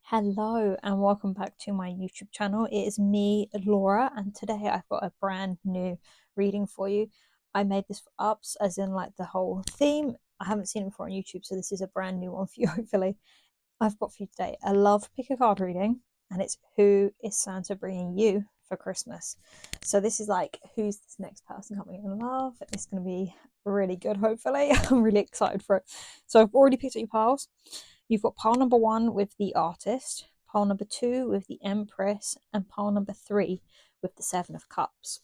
Hello and welcome back to my YouTube channel. It is me, Laura, and today I've got a brand new reading for you. I made this for ups, as in like the whole theme. I haven't seen it before on YouTube, so this is a brand new one for you, hopefully. I've got for you today a love pick a card reading, and it's who is Santa bringing you for Christmas. So this is like, who's this next person coming in love? It's going to be really good, hopefully. I'm really excited for it. So I've already picked up your piles. You've got pile number 1 with the Artist, pile number 2 with the Empress, and pile number 3 with the Seven of Cups.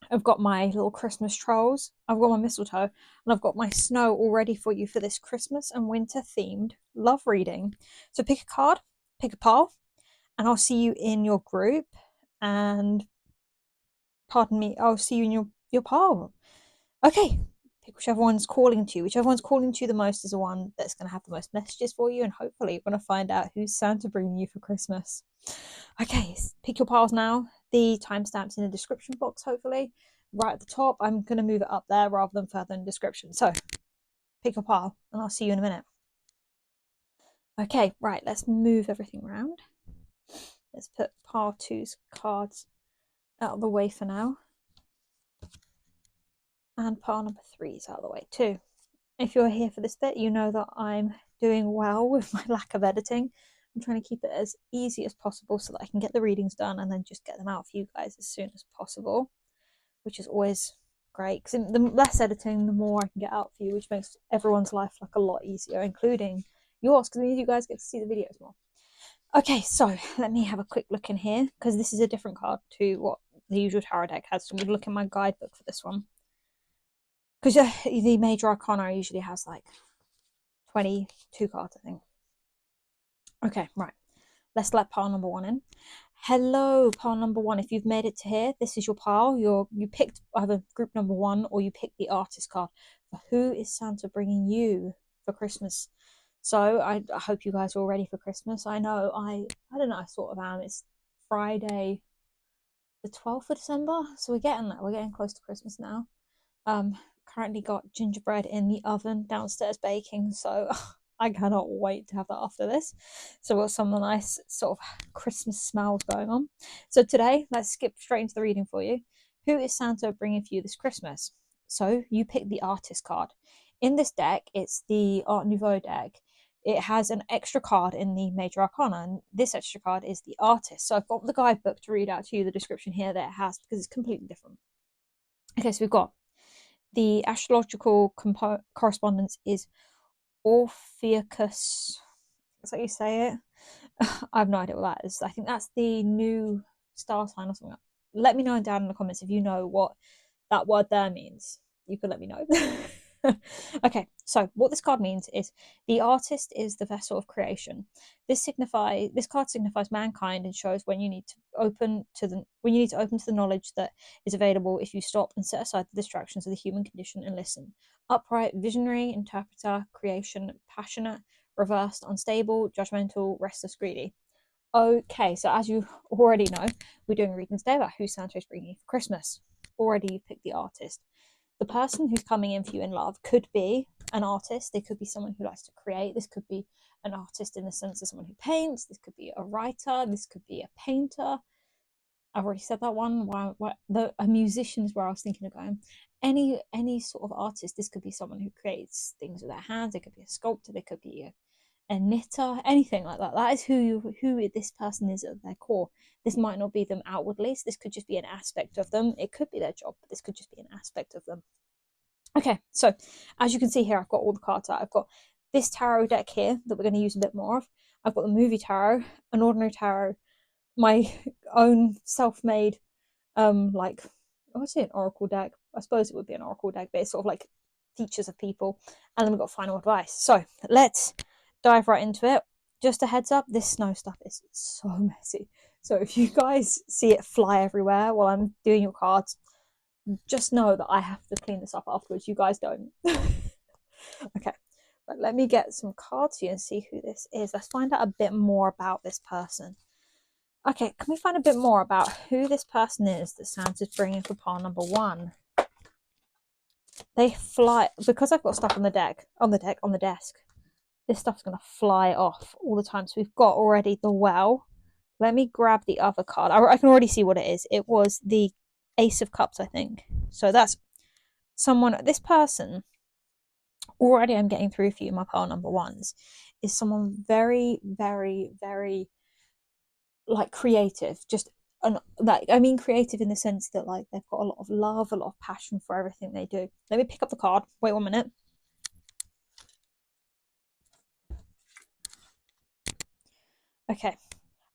I've got my little Christmas trolls, I've got my mistletoe, and I've got my snow all ready for you for this Christmas and winter themed love reading. So pick a card, pick a pile, and I'll see you in your group. And pardon me, I'll see you in your pile. Okay, pick whichever one's calling to you. Whichever one's calling to you the most is the one that's going to have the most messages for you, and hopefully you're going to find out who's Santa bringing you for Christmas. Okay, pick your piles now. The timestamp's in the description box, hopefully. Right at the top, I'm going to move it up there rather than further in the description. So, pick your pile, and I'll see you in a minute. Okay, right, let's move everything around. Let's put pile 2's cards out of the way for now. And pile number 3 is out of the way too. If you're here for this bit, you know that I'm doing well with my lack of editing. I'm trying to keep it as easy as possible so that I can get the readings done and then just get them out for you guys as soon as possible, which is always great, because the less editing, the more I can get out for you, which makes everyone's life like a lot easier, including yours, because it means you guys get to see the videos more. Okay, so let me have a quick look in here, because this is a different card to what the usual tarot deck has. So I'm going to look in my guidebook for this one, because the major arcana usually has like 22 cards, I think. Okay, right. Let's let pile number 1 in. Hello, pile number 1. If you've made it to here, this is your pile. You picked either group number 1 or you picked the Artist card. For who is Santa bringing you for Christmas? So I hope you guys are all ready for Christmas. I know I don't know, I sort of am. It's Friday the 12th of December, so we're getting there. We're getting close to Christmas now. Currently got gingerbread in the oven downstairs baking, so I cannot wait to have that after this. So we've got some nice sort of Christmas smells going on. So today, let's skip straight into the reading for you. Who is Santa bringing for you this Christmas? So you pick the Artist card. In this deck, it's the Art Nouveau deck. It has an extra card in the Major Arcana, and this extra card is the Artist. So I've got the guidebook to read out to you the description here that it has, because it's completely different. Okay, so we've got the astrological correspondence is Orpheus. That's how you say it. I have no idea what that is. I think that's the new star sign or something. Let me know down in the comments if you know what that word there means. You could let me know. Okay, so what this card means is the artist is the vessel of creation. This card signifies mankind and shows when you need to open to the knowledge that is available if you stop and set aside the distractions of the human condition and listen. Upright, visionary, interpreter, creation, passionate, reversed, unstable, judgmental, restless, greedy. Okay, so as you already know, we're doing a reading today about who Santa is bringing you for Christmas. Already you've picked the Artist. The person who's coming in for you in love could be an artist. They could be someone who likes to create. This could be an artist in the sense of someone who paints. This could be a writer. This could be a painter. I've already said that one. A musician is where I was thinking of going. Any sort of artist. This could be someone who creates things with their hands. It could be a sculptor. They could be a knitter, anything like that. That is who this person is at their core. This might not be them outwardly, so this could just be an aspect of them. It could be their job, but this could just be an aspect of them. Okay, so as you can see here, I've got all the cards out. I've got this tarot deck here that we're going to use a bit more of. I've got the movie tarot, an ordinary tarot, my own self-made like, I would say an oracle deck. I suppose it would be an oracle deck, but it's sort of like features of people. And then we've got final advice. So let's dive right into it. Just a heads up, this snow stuff is so messy. So if you guys see it fly everywhere while I'm doing your cards, just know that I have to clean this up afterwards. You guys don't. Okay, but let me get some cards here and see who this is. Let's find out a bit more about this person. Okay, can we find a bit more about who this person is that Santa's bringing for pile number 1? They fly, because I've got stuff on the desk. this stuff's going to fly off all the time. So we've got already the Well. Let me grab the other card. I can already see what it is. It was the Ace of Cups, I think. So that's someone, this person, already I'm getting through for you, my pile number ones, is someone very, very, very like creative. Just like, I mean creative in the sense that like they've got a lot of love, a lot of passion for everything they do. Let me pick up the card. Wait 1 minute. Okay.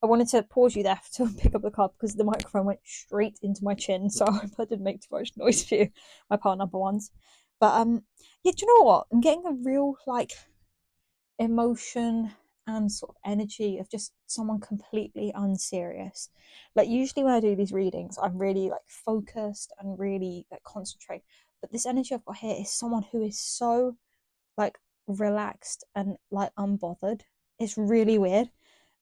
I wanted to pause you there to pick up the card because the microphone went straight into my chin, so I hope I didn't make too much noise for you, my pile number ones. But yeah, do you know what? I'm getting a real like emotion and sort of energy of just someone completely unserious. Like usually when I do these readings, I'm really like focused and really like concentrate. But this energy I've got here is someone who is so like relaxed and like unbothered. It's really weird.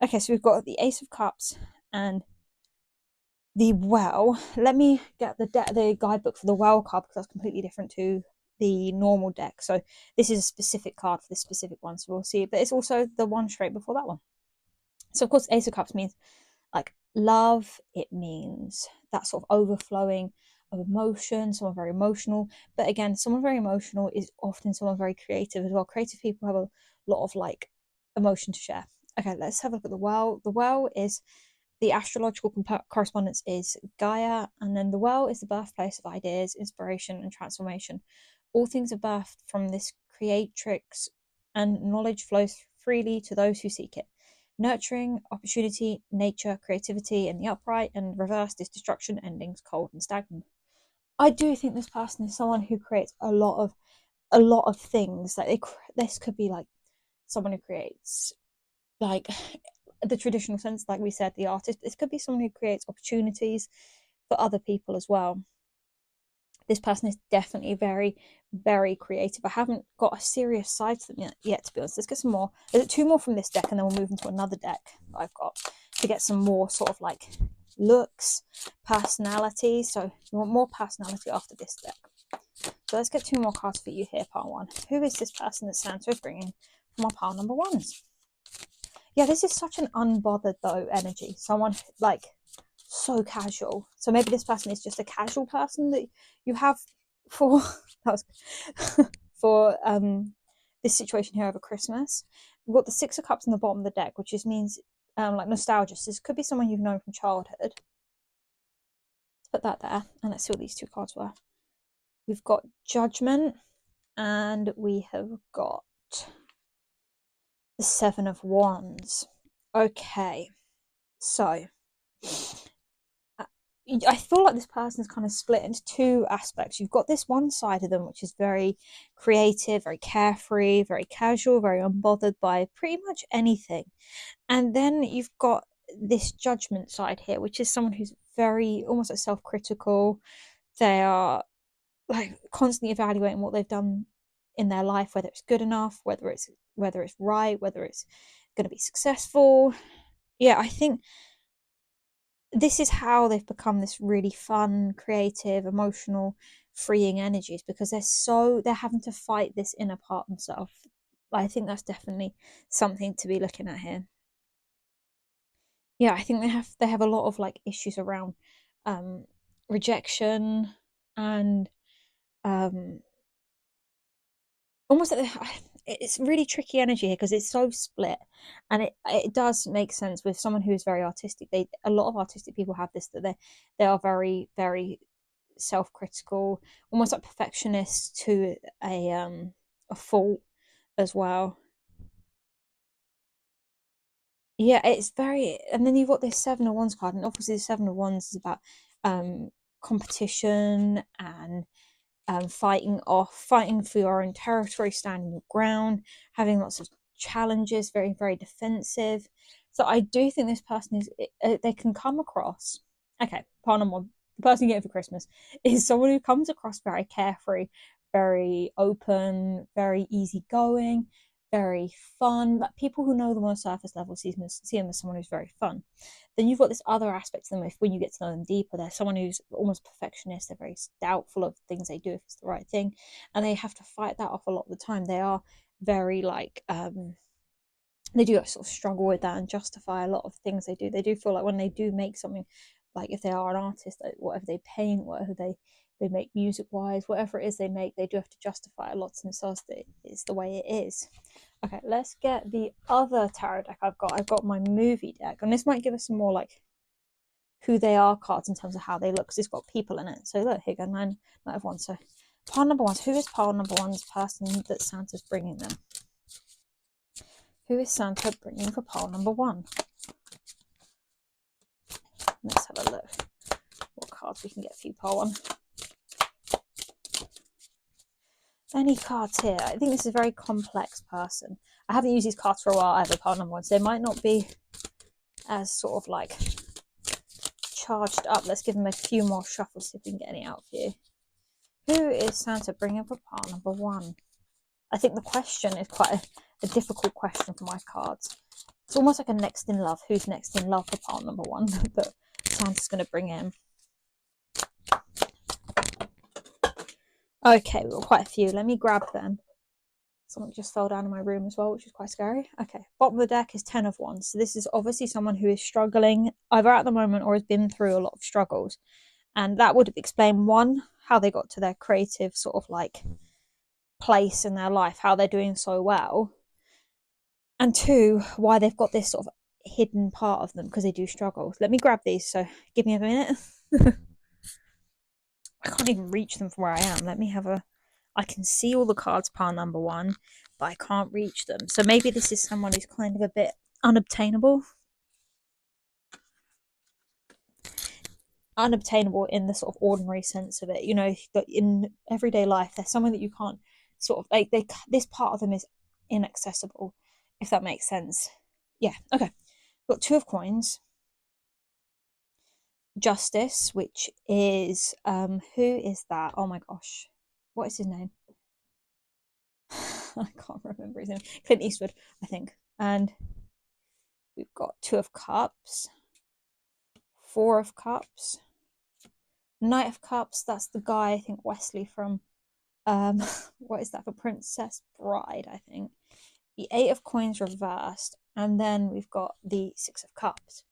Okay, so we've got the Ace of Cups and the Well. Let me get the guidebook for the Well card because that's completely different to the normal deck. So this is a specific card for this specific one. So we'll see. But it's also the one straight before that one. So of course, Ace of Cups means like love. It means that sort of overflowing of emotion, someone very emotional. But again, someone very emotional is often someone very creative as well. Creative people have a lot of like emotion to share. Okay, let's have a look at the Well. The Well is the astrological correspondence is Gaia, and then the Well is the birthplace of ideas, inspiration, and transformation. All things are birthed from this creatrix, and knowledge flows freely to those who seek it. Nurturing, opportunity, nature, creativity in the upright, and reversed is destruction, endings, cold and stagnant. I do think this person is someone who creates a lot of things. Like this could be like someone who creates like the traditional sense, like we said, the artist. This could be someone who creates opportunities for other people as well. This person is definitely very, very creative. I haven't got a serious side to them yet, to be honest. Let's get some more. There's 2 more from this deck, and then we'll move into another deck that I've got to get some more sort of like looks, personality. So we want more personality after this deck. So let's get 2 more cards for you here, pile 1. Who is this person that Santa is bringing from our pile number 1s? Yeah, this is such an unbothered though energy. Someone like so casual. So maybe this person is just a casual person that you have for that was for this situation here over Christmas. We've got the 6 of Cups in the bottom of the deck, which just means like nostalgia. So this could be someone you've known from childhood. Let's put that there, and let's see what these 2 cards were. We've got Judgment, and we have got the 7 of Wands. Okay, so I feel like this person is kind of split into 2 aspects. You've got this one side of them, which is very creative, very carefree, very casual, very unbothered by pretty much anything. And then you've got this Judgment side here, which is someone who's very almost like self-critical. They are like constantly evaluating what they've done in their life, whether it's good enough, whether it's right, whether it's going to be successful. Yeah, I think this is how they've become this really fun, creative, emotional, freeing energies because they're having to fight this inner part themselves. I think that's definitely something to be looking at here. Yeah, I think they have a lot of like issues around um rejection and um almost like it's really tricky energy here because it's so split, and it does make sense with someone who is very artistic. A lot of artistic people have this, that they are very, very self-critical, almost like perfectionists to a fault as well. Yeah, it's very, and then you've got this 7 of Wands card, and obviously the 7 of Wands is about um competition and fighting for your own territory, standing your ground, having lots of challenges, very, very defensive. So I do think this person they can come across. Okay, part number 1, the person you get for Christmas is someone who comes across very carefree, very open, very easygoing, very fun. Like people who know them on a surface level see them as someone who's very fun. Then you've got this other aspect to them. If when you get to know them deeper, they're someone who's almost perfectionist. They're very doubtful of things they do if it's the right thing, and they have to fight that off a lot of the time. They are very like they do sort of struggle with that and justify a lot of things they do. They do feel like when they do make something, like if they are an artist, like whatever they paint, whatever they make music wise, whatever it is they make, they do have to justify a lot to themselves that it's the way it is. Okay, let's get the other tarot deck I've got. I've got my movie deck, and this might give us some more like who they are cards in terms of how they look, because it's got people in it. So look, here you go, nine of wands. So pile number one. Who is pile number one's person that Santa's bringing them? Who is Santa bringing for pile number one? Let's have a look what cards we can get for you, pile one. Any cards here? I think this is a very complex person. I haven't used these cards for a while either, pile number one, so they might not be as sort of like charged up. Let's give them a few more shuffles, see if we can get any out for you. Who is Santa bringing for pile number one? I think the question is quite a difficult question for my cards. It's almost like a next in love. Who's next in love for pile number one that Santa's going to bring in? Okay, we've got quite a few. Let me grab them. Something just fell down in my room as well, which is quite scary. Okay, bottom of the deck is 10 of wands. So this is obviously someone who is struggling either at the moment or has been through a lot of struggles. And that would explain, one, how they got to their creative sort of like place in their life, how they're doing so well. And two, why they've got this sort of hidden part of them, because they do struggle. Let me grab these, so give me a minute. I can't even reach them from where I am. Let me have a... I can see all the cards pile number one, but I can't reach them. So maybe this is someone who's kind of a bit unobtainable. Unobtainable in the sort of ordinary sense of it. You know, that in everyday life, there's someone that you can't sort of... like this part of them is inaccessible, if that makes sense. Yeah, okay. Got two of coins. Justice, which is who is that? Oh my gosh, what is his name? I can't remember his name. Clint Eastwood, I think. And we've got two of cups, four of cups, knight of cups. That's the guy, I think, Wesley from what is that, for Princess Bride, I think. The eight of coins reversed, and then we've got the six of cups.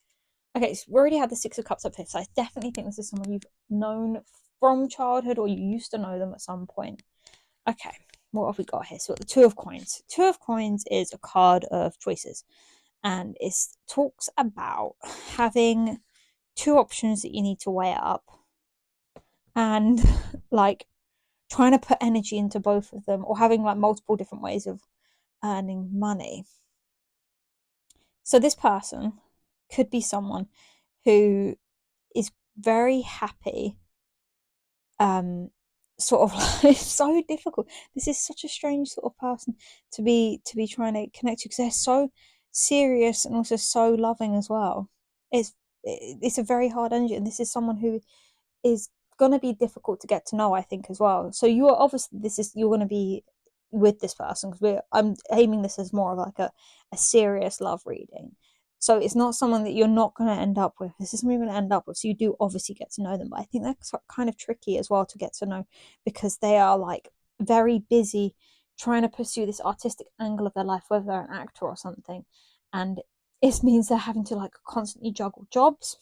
Okay, so we already had the six of cups up here, so I definitely think this is someone you've known from childhood, or you used to know them at some point. Okay, what have we got here? So we've got the two of coins. Two of coins is a card of choices, and it talks about having two options that you need to weigh up, and like trying to put energy into both of them, or having like multiple different ways of earning money. So this person could be someone who is very happy, sort of like... it's so difficult. This is such a strange sort of person to be trying to connect to, because they're so serious and also so loving as well. It's a very hard energy, and this is someone who is going to be difficult to get to know, I think, as well. So you are obviously... you're going to be with this person, because I'm aiming this as more of like a serious love reading. So it's not someone that you're not going to end up with. This is someone you're going to end up with. So you do obviously get to know them. But I think that's kind of tricky as well to get to know, because they are like very busy trying to pursue this artistic angle of their life, whether they're an actor or something. And it means they're having to like constantly juggle jobs.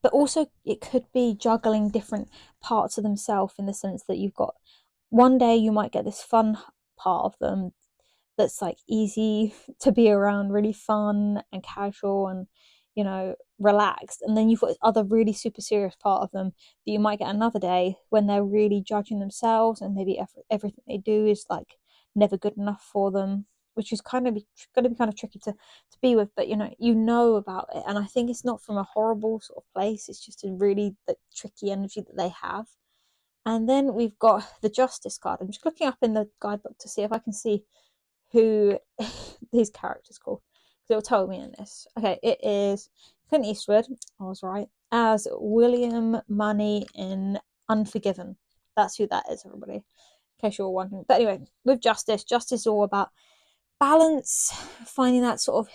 But also it could be juggling different parts of themselves, in the sense that you've got... one day you might get this fun part of them that's like easy to be around, really fun and casual and, you know, relaxed. And then you've got this other really super serious part of them that you might get another day, when they're really judging themselves, and maybe everything they do is like never good enough for them, which is kind of going to be kind of tricky to be with. But you know about it, and I think it's not from a horrible sort of place. It's just a really tricky energy that they have. And then we've got the Justice card. I'm just looking up in the guidebook to see if I can see who these characters called, because it'll tell me in this. Okay, it is Clint Eastwood, I was right, as William Money in Unforgiven. That's who that is, everybody, in case you're wondering. But anyway, with Justice is all about balance, finding that sort of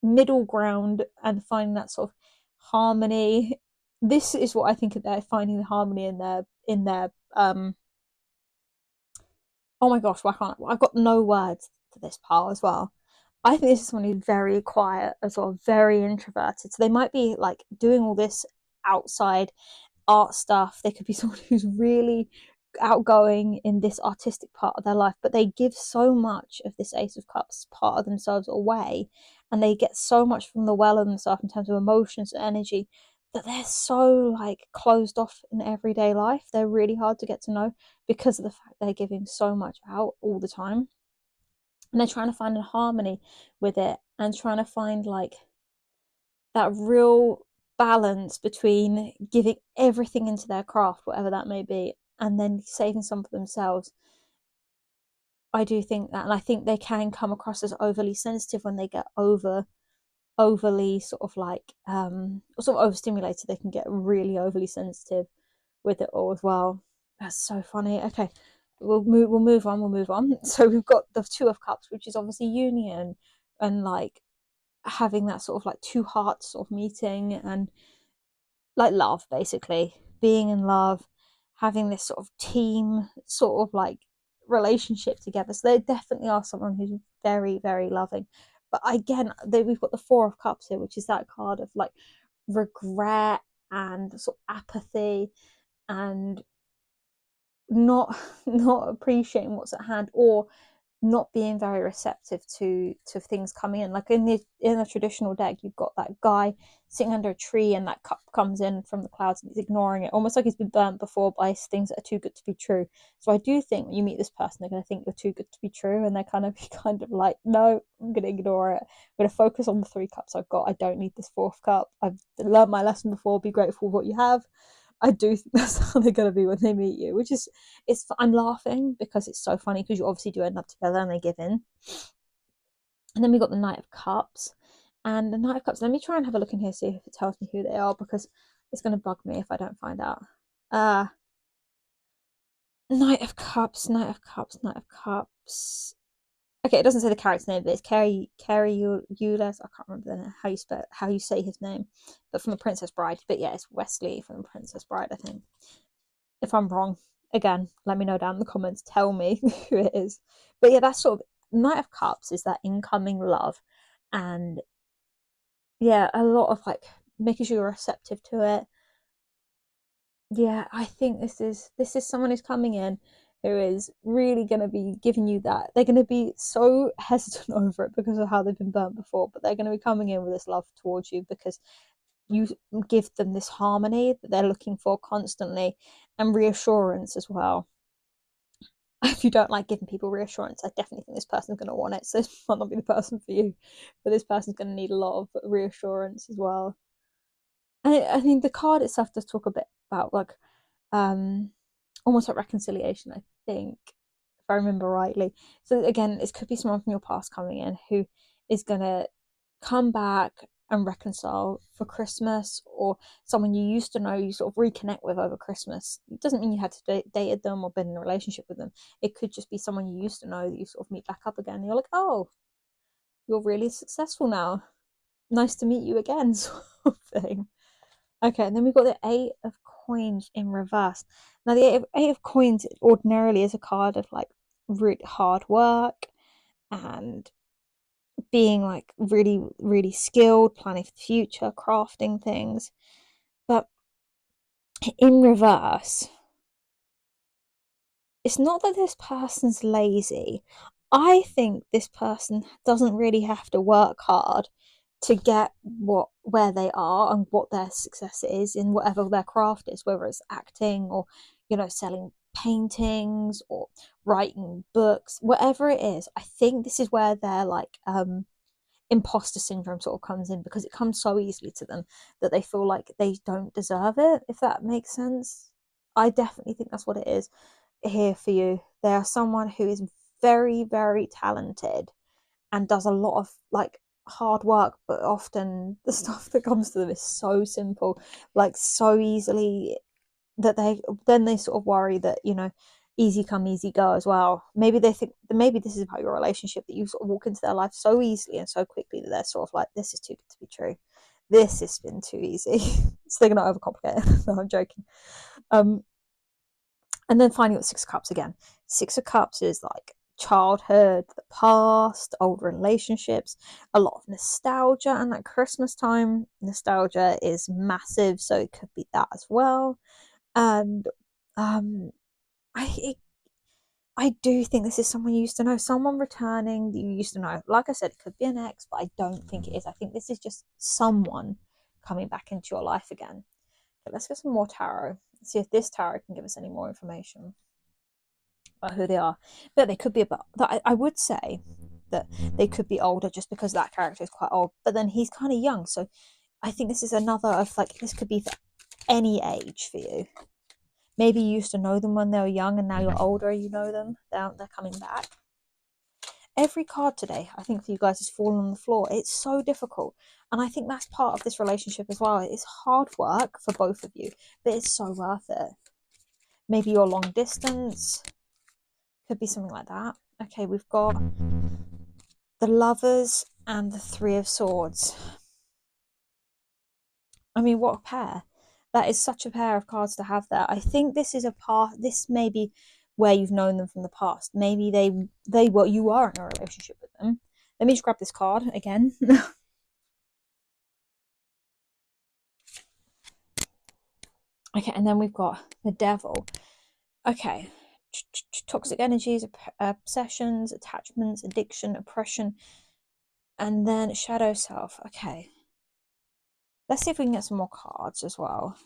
middle ground, and finding that sort of harmony. This is what I think they're finding, the harmony in their oh my gosh, why can't I've got no words for this part as well. I think this is someone who's very quiet as well, very introverted. So they might be like doing all this outside art stuff. They could be someone who's really outgoing in this artistic part of their life, but they give so much of this Ace of Cups part of themselves away, and they get so much from the well of themselves in terms of emotions and energy, that they're so like closed off in everyday life. They're really hard to get to know because of the fact they're giving so much out all the time, and they're trying to find a harmony with it and trying to find like that real balance between giving everything into their craft, whatever that may be, and then saving some for themselves. I do think that, and I think they can come across as overly sensitive when they get overly sort of like sort of overstimulated. They can get really overly sensitive with it all as well. That's so funny. Okay, we'll move on. We'll move on. So we've got the Two of Cups, which is obviously union and like having that sort of like two hearts sort of meeting, and like love, basically being in love, having this sort of team sort of like relationship together. So they definitely are someone who's very, very loving. But again, we've got the Four of Cups here, which is that card of like regret and sort of apathy and not appreciating what's at hand, or not being very receptive to things coming in. Like in the traditional deck, you've got that guy sitting under a tree, and that cup comes in from the clouds, and he's ignoring it, almost like he's been burnt before by things that are too good to be true. So I do think when you meet this person, they're going to think you're too good to be true, and they're kind of like, no, I'm going to ignore it. I'm going to focus on the 3 cups I've got. I don't need this 4th cup. I've learned my lesson before. Be grateful for what you have. I do think that's how they're going to be when they meet you, which is, I'm laughing because it's so funny, because you obviously do end up together and they give in. And then we got the Knight of Cups, and the Knight of Cups, let me try and have a look in here, see if it tells me who they are, because it's going to bug me if I don't find out. Knight of Cups, Knight of Cups, Knight of Cups. Okay, it doesn't say the character's name, but it's Cary Elwes. I can't remember how you say his name, but from The Princess Bride. But yeah, it's Wesley from The Princess Bride, I think. If I'm wrong, again, let me know down in the comments. Tell me who it is. But yeah, that's sort of Knight of Cups is that incoming love, and yeah, a lot of like making sure you're receptive to it. Yeah, I think this is someone who's coming in who is really going to be giving you that. They're going to be so hesitant over it because of how they've been burnt before, but they're going to be coming in with this love towards you because you give them this harmony that they're looking for constantly, and reassurance as well. If you don't like giving people reassurance, I definitely think this person's going to want it. So this might not be the person for you, but this person's going to need a lot of reassurance as well. And I mean, the card itself does talk a bit about like almost like reconciliation, I think, if I remember rightly. So again, this could be someone from your past coming in who is going to come back and reconcile for Christmas, or someone you used to know you sort of reconnect with over Christmas. It doesn't mean you had to dated them or been in a relationship with them. It could just be someone you used to know that you sort of meet back up again, and you're like, oh, you're really successful now, nice to meet you again, sort of thing. Okay, and then we've got the 8 of Coins in reverse. Now the eight of Coins ordinarily is a card of like really hard work and being like really, really skilled, planning for the future, crafting things. But in reverse, it's not that this person's lazy. I think this person doesn't really have to work hard to get where they are and what their success is in whatever their craft is, whether it's acting or, selling paintings or writing books, whatever it is. I think this is where their like imposter syndrome sort of comes in, because it comes so easily to them that they feel like they don't deserve it, if that makes sense. I definitely think that's what it is here for you. They are someone who is very, very talented and does a lot of like hard work, but often the stuff that comes to them is so simple, like so easily, that they sort of worry that, easy come easy go as well. Maybe they think that maybe this is about your relationship, that you sort of walk into their life so easily and so quickly that they're sort of like, this is too good to be true, this has been too easy. So they're gonna overcomplicate it. No, I'm joking. And then finally got 6 of Cups again. 6 of Cups is like childhood, the past, old relationships, a lot of nostalgia, and at Christmas time, nostalgia is massive, so it could be that as well. And I I do think this is someone you used to know, someone returning that you used to know. Like I said, it could be an ex, but I don't think it is. I think this is just someone coming back into your life again. But let's get some more tarot. Let's see if this tarot can give us any more information about who they are. But they could be about that. I would say that they could be older just because that character is quite old. But then he's kind of young, so I think this is another of like this could be for any age for you. Maybe you used to know them when they were young and now you're older, you know them. They're coming back. Every card today, I think for you guys, has fallen on the floor. It's so difficult. And I think that's part of this relationship as well. It's hard work for both of you, but it's so worth it. Maybe you're long distance. Could be something like that. Okay, we've got the Lovers and the Three of Swords. I mean, what a pair. That is such a pair of cards to have there. I think this is this may be where you've known them from the past. Maybe they were you are in a relationship with them. Let me just grab this card again. Okay, and then we've got the Devil. Okay, toxic energies, obsessions, attachments, addiction, oppression, and then shadow self. Okay, let's see if we can get some more cards as well.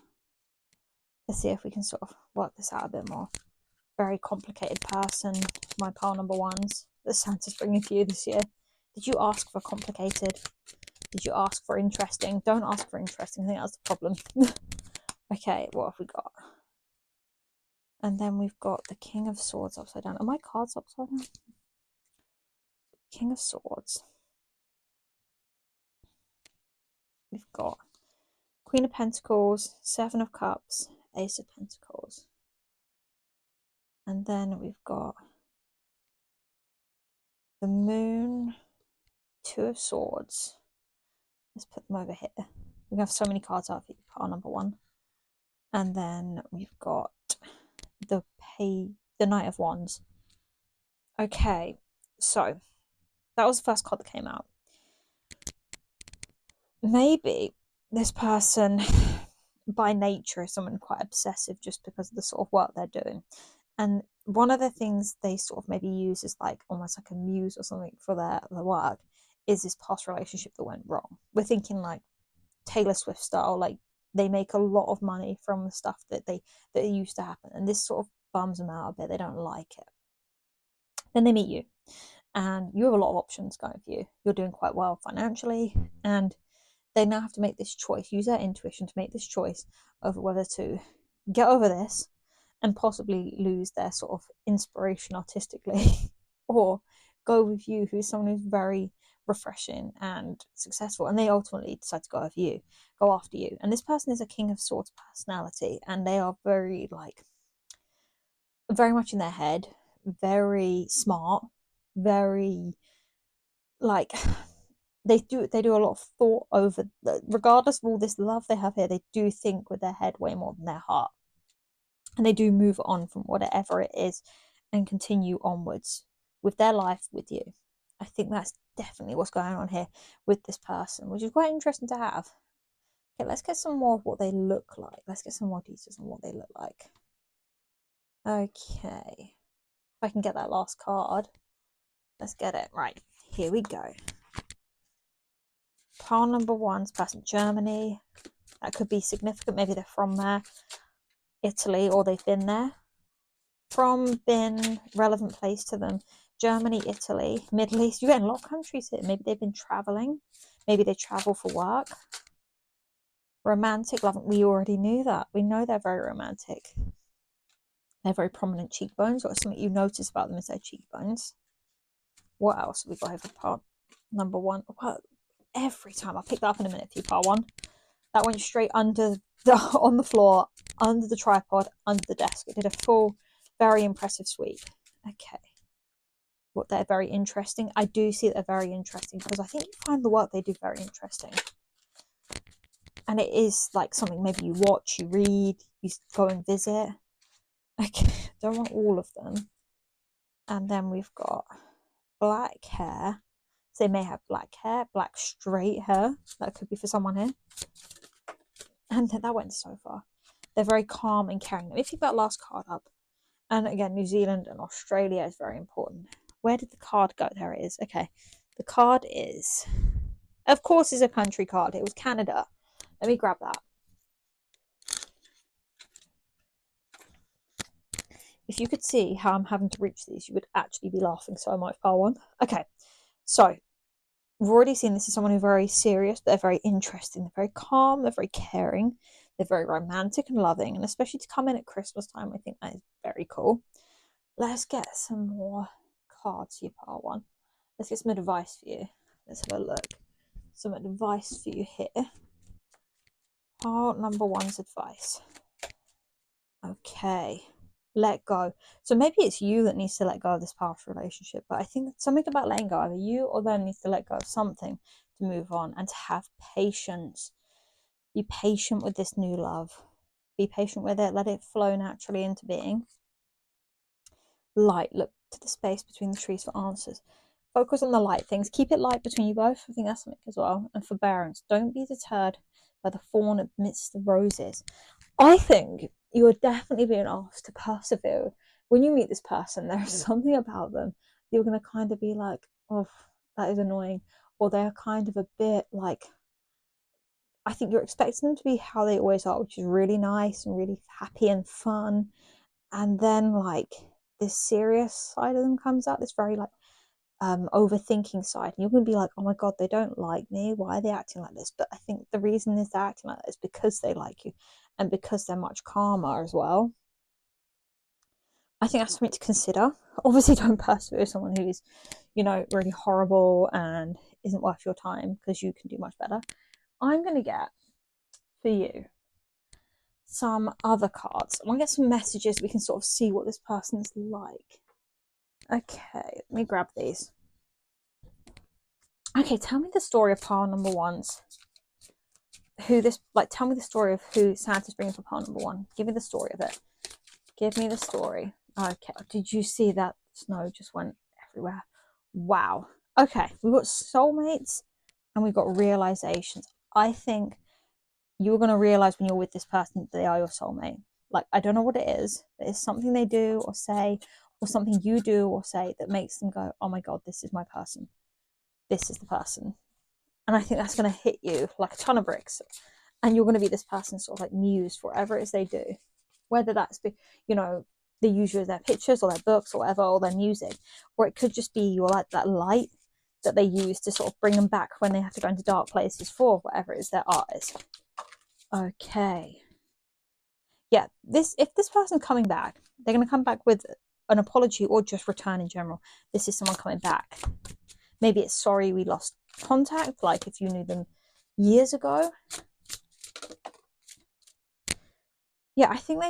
Let's see if we can sort of work this out a bit more. Very complicated person, my pile number ones that Santa's bringing for you this year. Did you ask for complicated? Did you ask for interesting? Don't ask for interesting. I think that's the problem. Okay, what have we got? And then we've got the King of Swords upside down. Are my cards upside down? King of Swords. We've got Queen of Pentacles, Seven of Cups, Ace of Pentacles. And then we've got the Moon, Two of Swords. Let's put them over here. We have so many cards out for you, pile number one. And then we've got the Knight of Wands. Okay, so that was the first card that came out. Maybe this person by nature is someone quite obsessive just because of the sort of work they're doing. And one of the things they sort of maybe use is like almost like a muse or something for their work is this past relationship that went wrong. We're thinking like Taylor Swift style, like they make a lot of money from the stuff that used to happen, and this sort of bums them out a bit. They don't like it. Then they meet you, and you have a lot of options going for you. You're doing quite well financially, and they now have to make this choice, use their intuition to make this choice over whether to get over this and possibly lose their sort of inspiration artistically or go with you, who's someone who's very refreshing and successful, and they ultimately decide to go after you. And this person is a King of Swords personality, and they are very much in their head, very smart, very like they do a lot of thought over, regardless of all this love they have here, they do think with their head way more than their heart, and they do move on from whatever it is and continue onwards with their life with you. I think that's definitely what's going on here with this person, which is quite interesting to have. Okay, let's get some more of what they look like. Let's get some more details on what they look like. Okay, if I can get that last card, let's get it. Right, here we go. Pile number one's person, Germany. That could be significant. Maybe they're from there, Italy, or they've been there. From, been, relevant place to them. Germany, Italy, Middle East. You're getting a lot of countries here. Maybe they've been traveling. Maybe they travel for work. Romantic, love. We already knew that. We know they're very romantic. They're very prominent cheekbones. Or something you notice about them is their cheekbones. What else have we got over part number one? Well, every time I'll pick that up in a minute for you, part one. That went straight on the floor, under the tripod, under the desk. It did a full, very impressive sweep. Okay. What they're very interesting. I do see that they're very interesting because I think you find the work they do very interesting. And it is like something maybe you watch, you read, you go and visit. Okay, don't want all of them. And then we've got black hair. So they may have black hair, black straight hair. That could be for someone here. And that went so far. They're very calm and caring. Let me pick that last card up. And again, New Zealand and Australia is very important. Where did the card go? There it is. Okay. The card is, of course, is a country card. It was Canada. Let me grab that. If you could see how I'm having to reach these, you would actually be laughing so much, pile one. Okay. So we've already seen this is someone who's very serious, but they're very interesting. They're very calm. They're very caring. They're very romantic and loving. And especially to come in at Christmas time, I think that is very cool. Let's get some more cards here, part one. Let's get some advice for you. Let's have a look. Some advice for you here. Part number one's advice. Okay. Let go. So maybe it's you that needs to let go of this past relationship, but I think something about letting go, either you or them needs to let go of something to move on and to have patience. Be patient with this new love. Be patient with it. Let it flow naturally into being. Light. Look to the space between the trees for answers. Focus on the light things. Keep it light between you both. I think that's something as well. And forbearance. Don't be deterred by the thorn amidst the roses. I think you are definitely being asked to persevere. When you meet this person, there's something about them you're going to kind of be like, oh, that is annoying. Or they're kind of a bit like, I think you're expecting them to be how they always are, which is really nice and really happy and fun. And then like this serious side of them comes out, this very like overthinking side, and you're going to be like, oh my god, they don't like me, why are they acting like this? But I think the reason is they're acting like that is because they like you and because they're much calmer as well. I think that's something to consider. Obviously don't persevere with someone who's, you know, really horrible and isn't worth your time, because you can do much better. I'm going to get for you some other cards. I'm going to get some messages. We can sort of see what this person's like. Okay, let me grab these. Okay, tell me the story of pile number one's. Who this, like, tell me the story of who Santa's bringing for pile number one. Give me the story of it. Give me the story. Okay, did you see that snow just went everywhere? Wow. Okay, we've got soulmates and we've got realizations. I think you're going to realize when you're with this person that they are your soulmate. Like, I don't know what it is, but it's something they do or say, or something you do or say that makes them go, oh my god, this is my person. This is the person. And I think that's going to hit you like a ton of bricks. And you're going to be this person's sort of like muse for whatever it is they do. Whether that's, you know, they use you as their pictures or their books or whatever, or their music. Or it could just be you're like that light that they use to sort of bring them back when they have to go into dark places for whatever it is their art is. Okay. Yeah, if this person's coming back, they're going to come back with an apology or just return in general. This is someone coming back. Maybe it's sorry we lost contact, like if you knew them years ago. Yeah, I think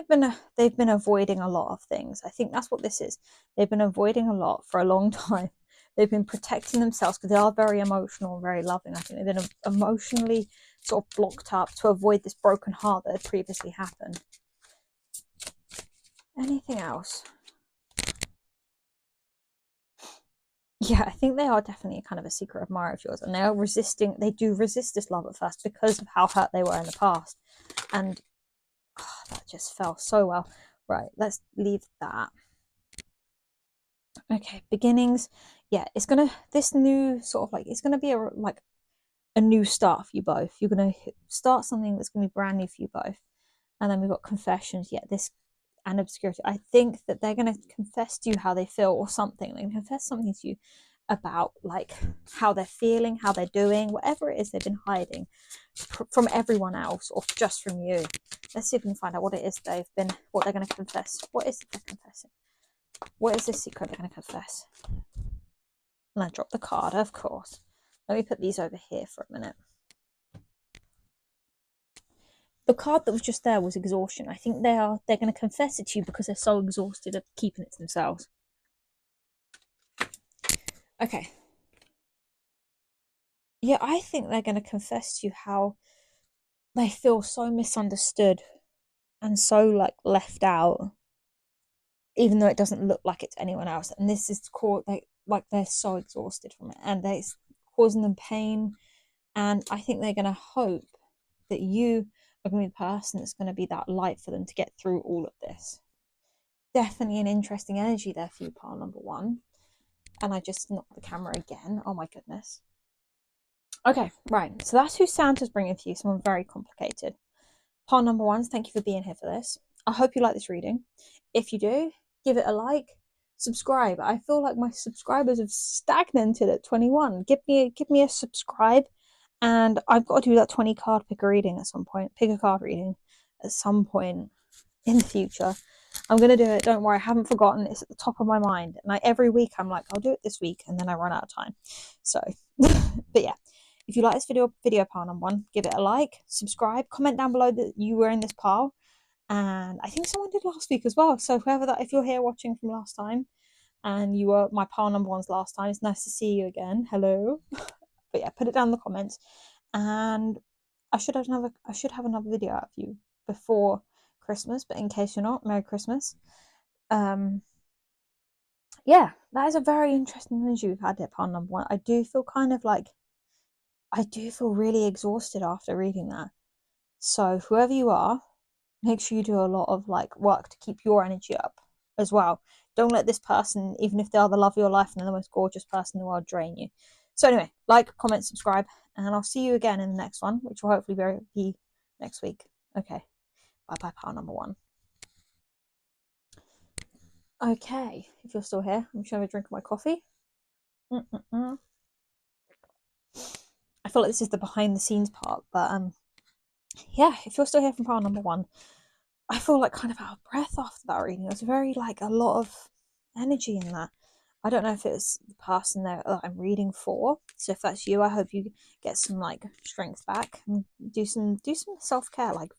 they've been avoiding a lot of things. I think that's what this is. They've been avoiding a lot for a long time. They've been protecting themselves because they are very emotional and very loving. I think they've been emotionally sort of blocked up to avoid this broken heart that had previously happened. Anything else? Yeah, I think they are definitely kind of a secret admirer of yours, and they do resist this love at first because of how hurt they were in the past. And that just fell so well. Right, let's leave that. Okay, beginnings. Yeah, it's gonna, this new sort of like, it's gonna be a new start for you both. You're gonna start something that's gonna be brand new for you both. And then we've got confessions. Yeah, this and obscurity. I think that they're going to confess to you how they feel or something. They confess something to you about like how they're feeling, how they're doing, whatever it is they've been hiding from everyone else or just from you. Let's see if we can find out what it is what they're going to confess. What is it they're confessing? What is this secret they're going to confess? And I drop the card, of course. Let me put these over here for a minute. The card that was just there was exhaustion. I think they're going to confess it to you because they're so exhausted of keeping it to themselves. Okay. Yeah, I think they're going to confess to you how they feel so misunderstood and so like left out. even though it doesn't look like it to anyone else. And this is called like they're so exhausted from it, and it's causing them pain. And I think they're going to hope that you are going to be the person that's going to be that light for them to get through all of this. Definitely an interesting energy there for you, pile number one. And I just knocked the camera again. Oh my goodness. Okay, right. So that's who Santa's bringing for you. Someone very complicated. Pile number one, thank you for being here for this. I hope you like this reading. If you do, give it a like, subscribe. I feel like my subscribers have stagnated at 21. Give me a subscribe, and I've got to do that 20 card pick a reading at some point. Pick a card reading at some point in the future. I'm gonna do it. Don't worry, I haven't forgotten. It's at the top of my mind, and every week I'm like, I'll do it this week, and then I run out of time. So, but yeah. If you like this video pile number one, give it a like, subscribe, comment down below that you were in this pile. And I think someone did last week as well. So whoever that, if you're here watching from last time and you were my pile number ones last time, it's nice to see you again. Hello. But yeah, put it down in the comments. And I should have another video out of you before Christmas, but in case you're not, Merry Christmas. Yeah, that is a very interesting energy we've had there, pile number one. I do feel really exhausted after reading that. So whoever you are, make sure you do a lot of like work to keep your energy up as well. Don't let this person, even if they are the love of your life and they're the most gorgeous person in the world, drain you. So anyway, like, comment, subscribe, and I'll see you again in the next one, which will hopefully be next week. Okay, bye pile number one. Okay, if you're still here, I'm just gonna have a drink of my coffee. I feel like this is the behind the scenes part, but yeah, if you're still here from pile number one, I feel like kind of out of breath after that reading. There's very like a lot of energy in that. I don't know if it's the person that I'm reading for. So if that's you, I hope you get some like strength back and do some self-care. Like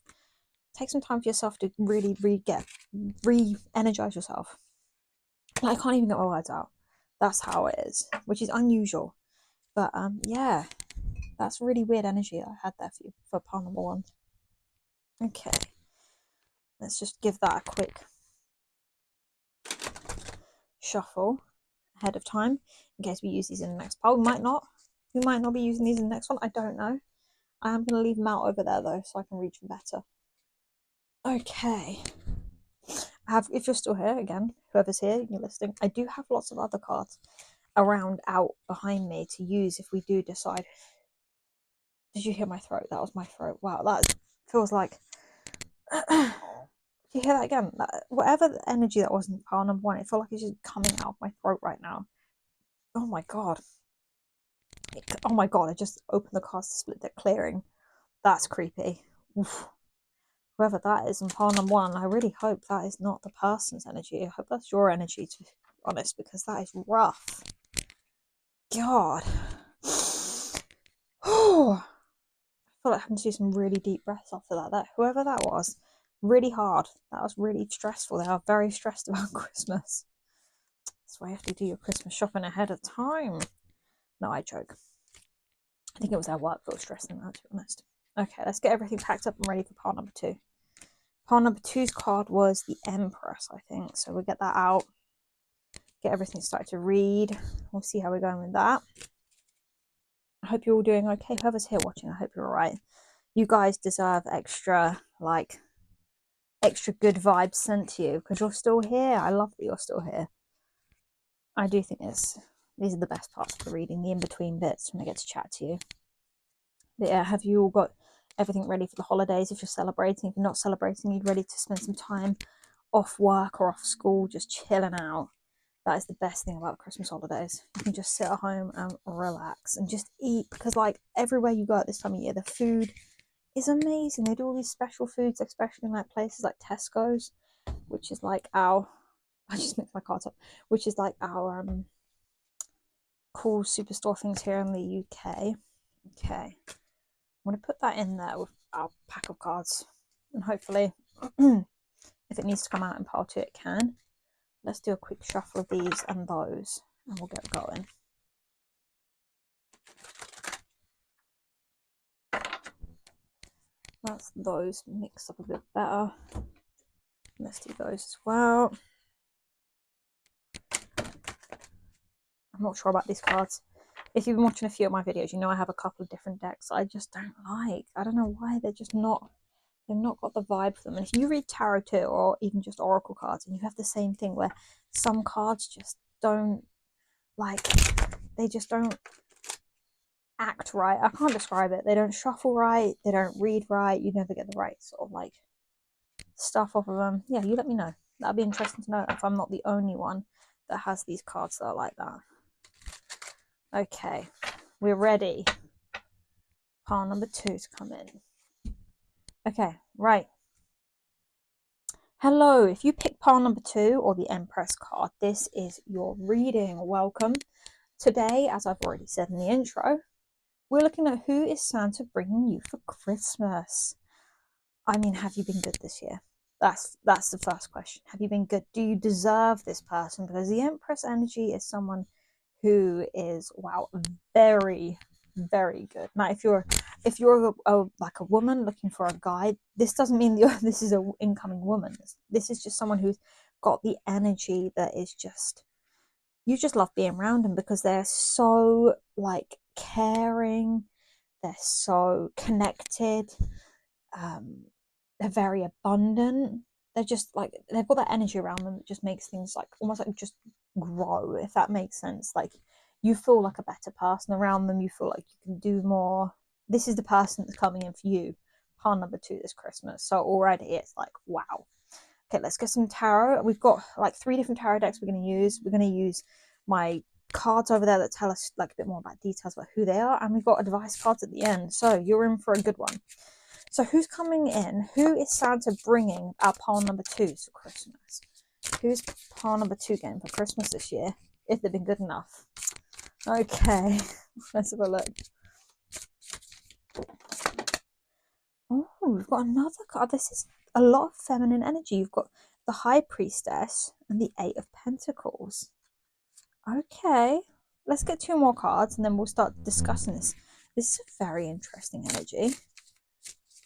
take some time for yourself to really re-energize yourself. Like, I can't even get my words out. That's how it is, which is unusual. But yeah, that's really weird energy I had there for you for pile number one. Okay, let's just give that a quick shuffle ahead of time in case we use these in the next pile. We might not be using these in the next one. I don't know. I am going to leave them out over there though, so I can reach them better. Okay, if you're still here, again, whoever's here, you're listening, I do have lots of other cards around out behind me to use if we do decide. Did you hear my throat? That was my throat. Wow, that feels like do you hear that again? Whatever the energy that was in pile number one, it felt like it's just coming out of my throat right now. Oh my god. Oh my god, I just opened the cards to split deck clearing. That's creepy. Oof. Whoever that is in pile number one, I really hope that is not the person's energy. I hope that's your energy, to be honest, because that is rough. God. Oh, I feel like having to do some really deep breaths after that. Whoever that was, really hard. That was really stressful. They are very stressed about Christmas. That's why you have to do your Christmas shopping ahead of time. No, I joke. I think it was our work that was stressing that, to be honest. Okay, let's get everything packed up and ready for pile number two. Pile number two's card was the Empress, I think. So we'll get that out. Get everything started to read. We'll see how we're going with that. I hope you're all doing okay. Whoever's here watching, I hope you're all right. You guys deserve extra good vibes sent to you because you're still here. I love that you're still here. I do think these are the best parts of the reading, the in-between bits when I get to chat to you. But yeah, have you all got everything ready for the holidays? If you're celebrating, if you're not celebrating, you're ready to spend some time off work or off school, just chilling out. That is the best thing about Christmas holidays. You can just sit at home and relax and just eat, because like everywhere you go at this time of year, the food is amazing. They do all these special foods, especially in like places like Tesco's, which is like I just mixed my cards up, which is like our cool superstore things here in the UK. Okay, I'm going to put that in there with our pack of cards, and hopefully if it needs to come out in pile two, it can. Let's do a quick shuffle of these and those, and we'll get going. That's those mixed up a bit better. Let's do those as well. I'm not sure about these cards. If you've been watching a few of my videos, you know I have a couple of different decks I just don't like. I don't know why, they've not got the vibe for them. And if you read tarot too, or even just oracle cards, and you have the same thing where some cards just don't, like, they just don't act right. I can't describe it. They don't shuffle right, they don't read right, you never get the right sort of like stuff off of them. Yeah, you let me know. That'd be interesting to know if I'm not the only one that has these cards that are like that. Okay, we're ready. Pile number 2 to come in. Okay, right. Hello, if you pick pile number 2 or the Empress card, this is your reading. Welcome. Today, as I've already said in the intro, we're looking at who is Santa bringing you for Christmas. I mean, have you been good this year? That's the first question. Have you been good? Do you deserve this person? Because the Empress energy is someone who is, wow, very, very good. Now, if you're like a woman looking for a guy, this doesn't mean this is an incoming woman. This is just someone who's got the energy that is just, you just love being around them because they're so like caring, they're so connected, they're very abundant. They're just like, they've got that energy around them that just makes things like almost like just grow, if that makes sense. Like, you feel like a better person around them, you feel like you can do more. This is the person that's coming in for you, pile number 2 this Christmas. So already it's like, wow. Okay, let's get some tarot. We've got like 3 different tarot decks we're going to use. We're going to use my cards over there that tell us like a bit more about details about who they are, and we've got advice cards at the end, so you're in for a good one. So who's coming in? Who is Santa bringing our pile number 2 for Christmas? Who's pile number 2 getting for Christmas this year? If they've been good enough. Okay, let's have a look. Oh, we've got another card. This is a lot of feminine energy. You've got the High Priestess and the 8 of Pentacles. Okay, let's get 2 more cards and then we'll start discussing this. This is a very interesting energy.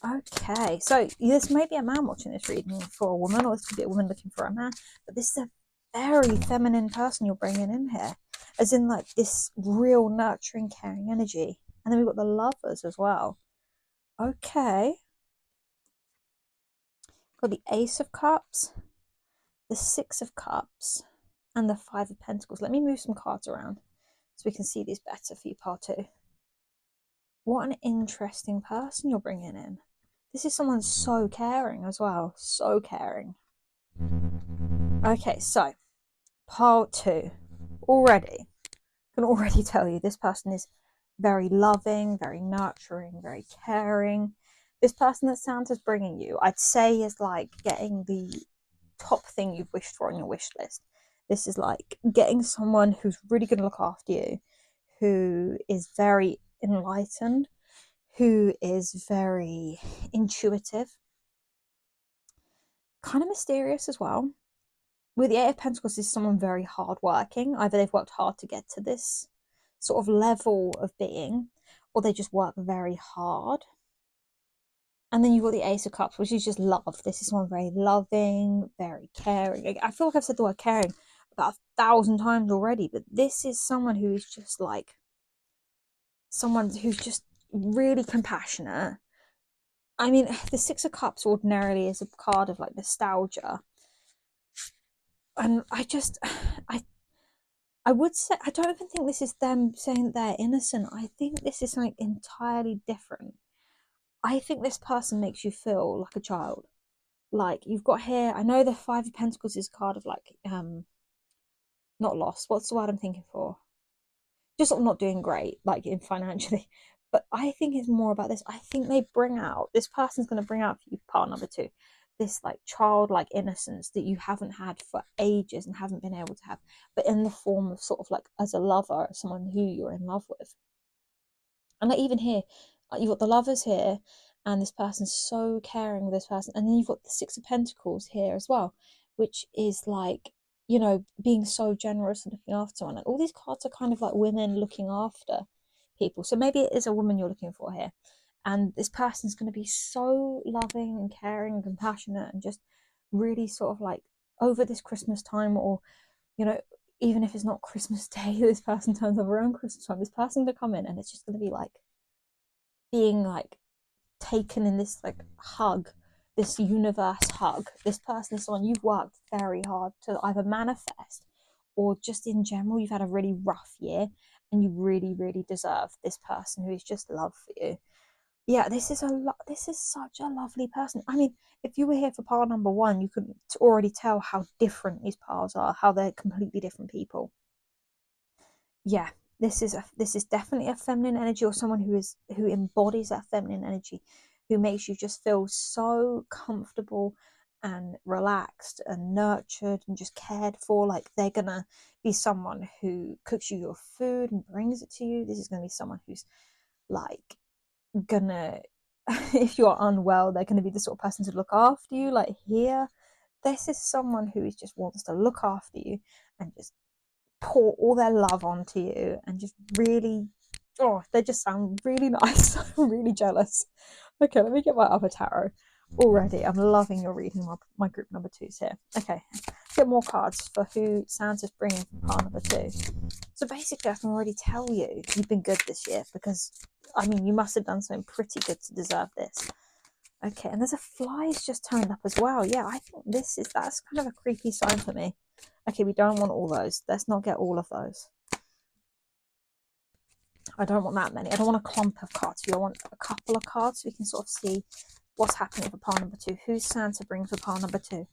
Okay, so this may be a man watching this reading for a woman, or this could be a woman looking for a man, but this is a very feminine person you're bringing in here, as in like this real nurturing, caring energy. And then we've got the Lovers as well. Okay, got the Ace of Cups, the 6 of Cups, and the 5 of Pentacles. Let me move some cards around so we can see these better for you, part 2. What an interesting person you're bringing in. This is someone so caring as well. So caring. Okay, so part 2. Already, I can already tell you this person is very loving, very nurturing, very caring. This person that Santa's bringing you, I'd say, is like getting the top thing you've wished for on your wish list. This is like getting someone who's really going to look after you, who is very enlightened, who is very intuitive, kind of mysterious as well. With the 8 of Pentacles, is someone very hardworking. Either they've worked hard to get to this sort of level of being, or they just work very hard. And then you've got the Ace of Cups, which is just love. This is someone very loving, very caring. I feel like I've said the word caring about 1,000 times already, but this is someone who is just like, someone who's just really compassionate. I mean, the 6 of Cups ordinarily is a card of like nostalgia. And I would say, I don't even think this is them saying they're innocent. I think this is something entirely different. I think this person makes you feel like a child. Like, you've got here, I know the 5 of Pentacles is a card of like, not lost. What's the word I'm thinking for? Just sort of not doing great, like in financially. But I think it's more about this. I think they bring out, this person's going to bring out for you, part number 2, this like childlike innocence that you haven't had for ages and haven't been able to have, but in the form of sort of like as a lover, someone who you're in love with. And like even here, you've got the Lovers here, and this person's so caring with this person, and then you've got the 6 of Pentacles here as well, which is like, you know, being so generous and looking after someone. Like, all these cards are kind of like women looking after people. So maybe it is a woman you're looking for here, and this person's going to be so loving and caring and compassionate and just really sort of like over this Christmas time, or, you know, even if it's not Christmas Day, this person turns up around Christmas time, this person to come in and it's just going to be like being like taken in this like hug, this universe hug. This person is someone you've worked very hard to either manifest, or just in general you've had a really rough year and you really really deserve this person who is just love for you. Yeah, this is this is such a lovely person. I mean, if you were here for pile number one, you could already tell how different these piles are, how they're completely different people. Yeah, this is definitely a feminine energy, or someone who embodies that feminine energy, who makes you just feel so comfortable and relaxed and nurtured and just cared for. Like they're gonna be someone who cooks you your food and brings it to you. This is gonna be someone who's like gonna if you're unwell, they're gonna be the sort of person to look after you. Like here, this is someone who is just wants to look after you and just pour all their love onto you and just really, oh, they just sound really nice. I'm really jealous. Okay, let me get my other tarot. Already, I'm loving your reading. My group number two's here. Okay, get more cards for who Santa's bringing for part number two. So basically, I can already tell you you've been good this year, because I mean you must have done something pretty good to deserve this. Okay, and there's a fly's just turned up as well. Yeah, I think that's kind of a creepy sign for me. Okay, we don't want all those. Let's not get all of those. I don't want that many. I don't want a clump of cards. I want a couple of cards so we can sort of see what's happening for pile number two. Who's Santa bringing for pile number two?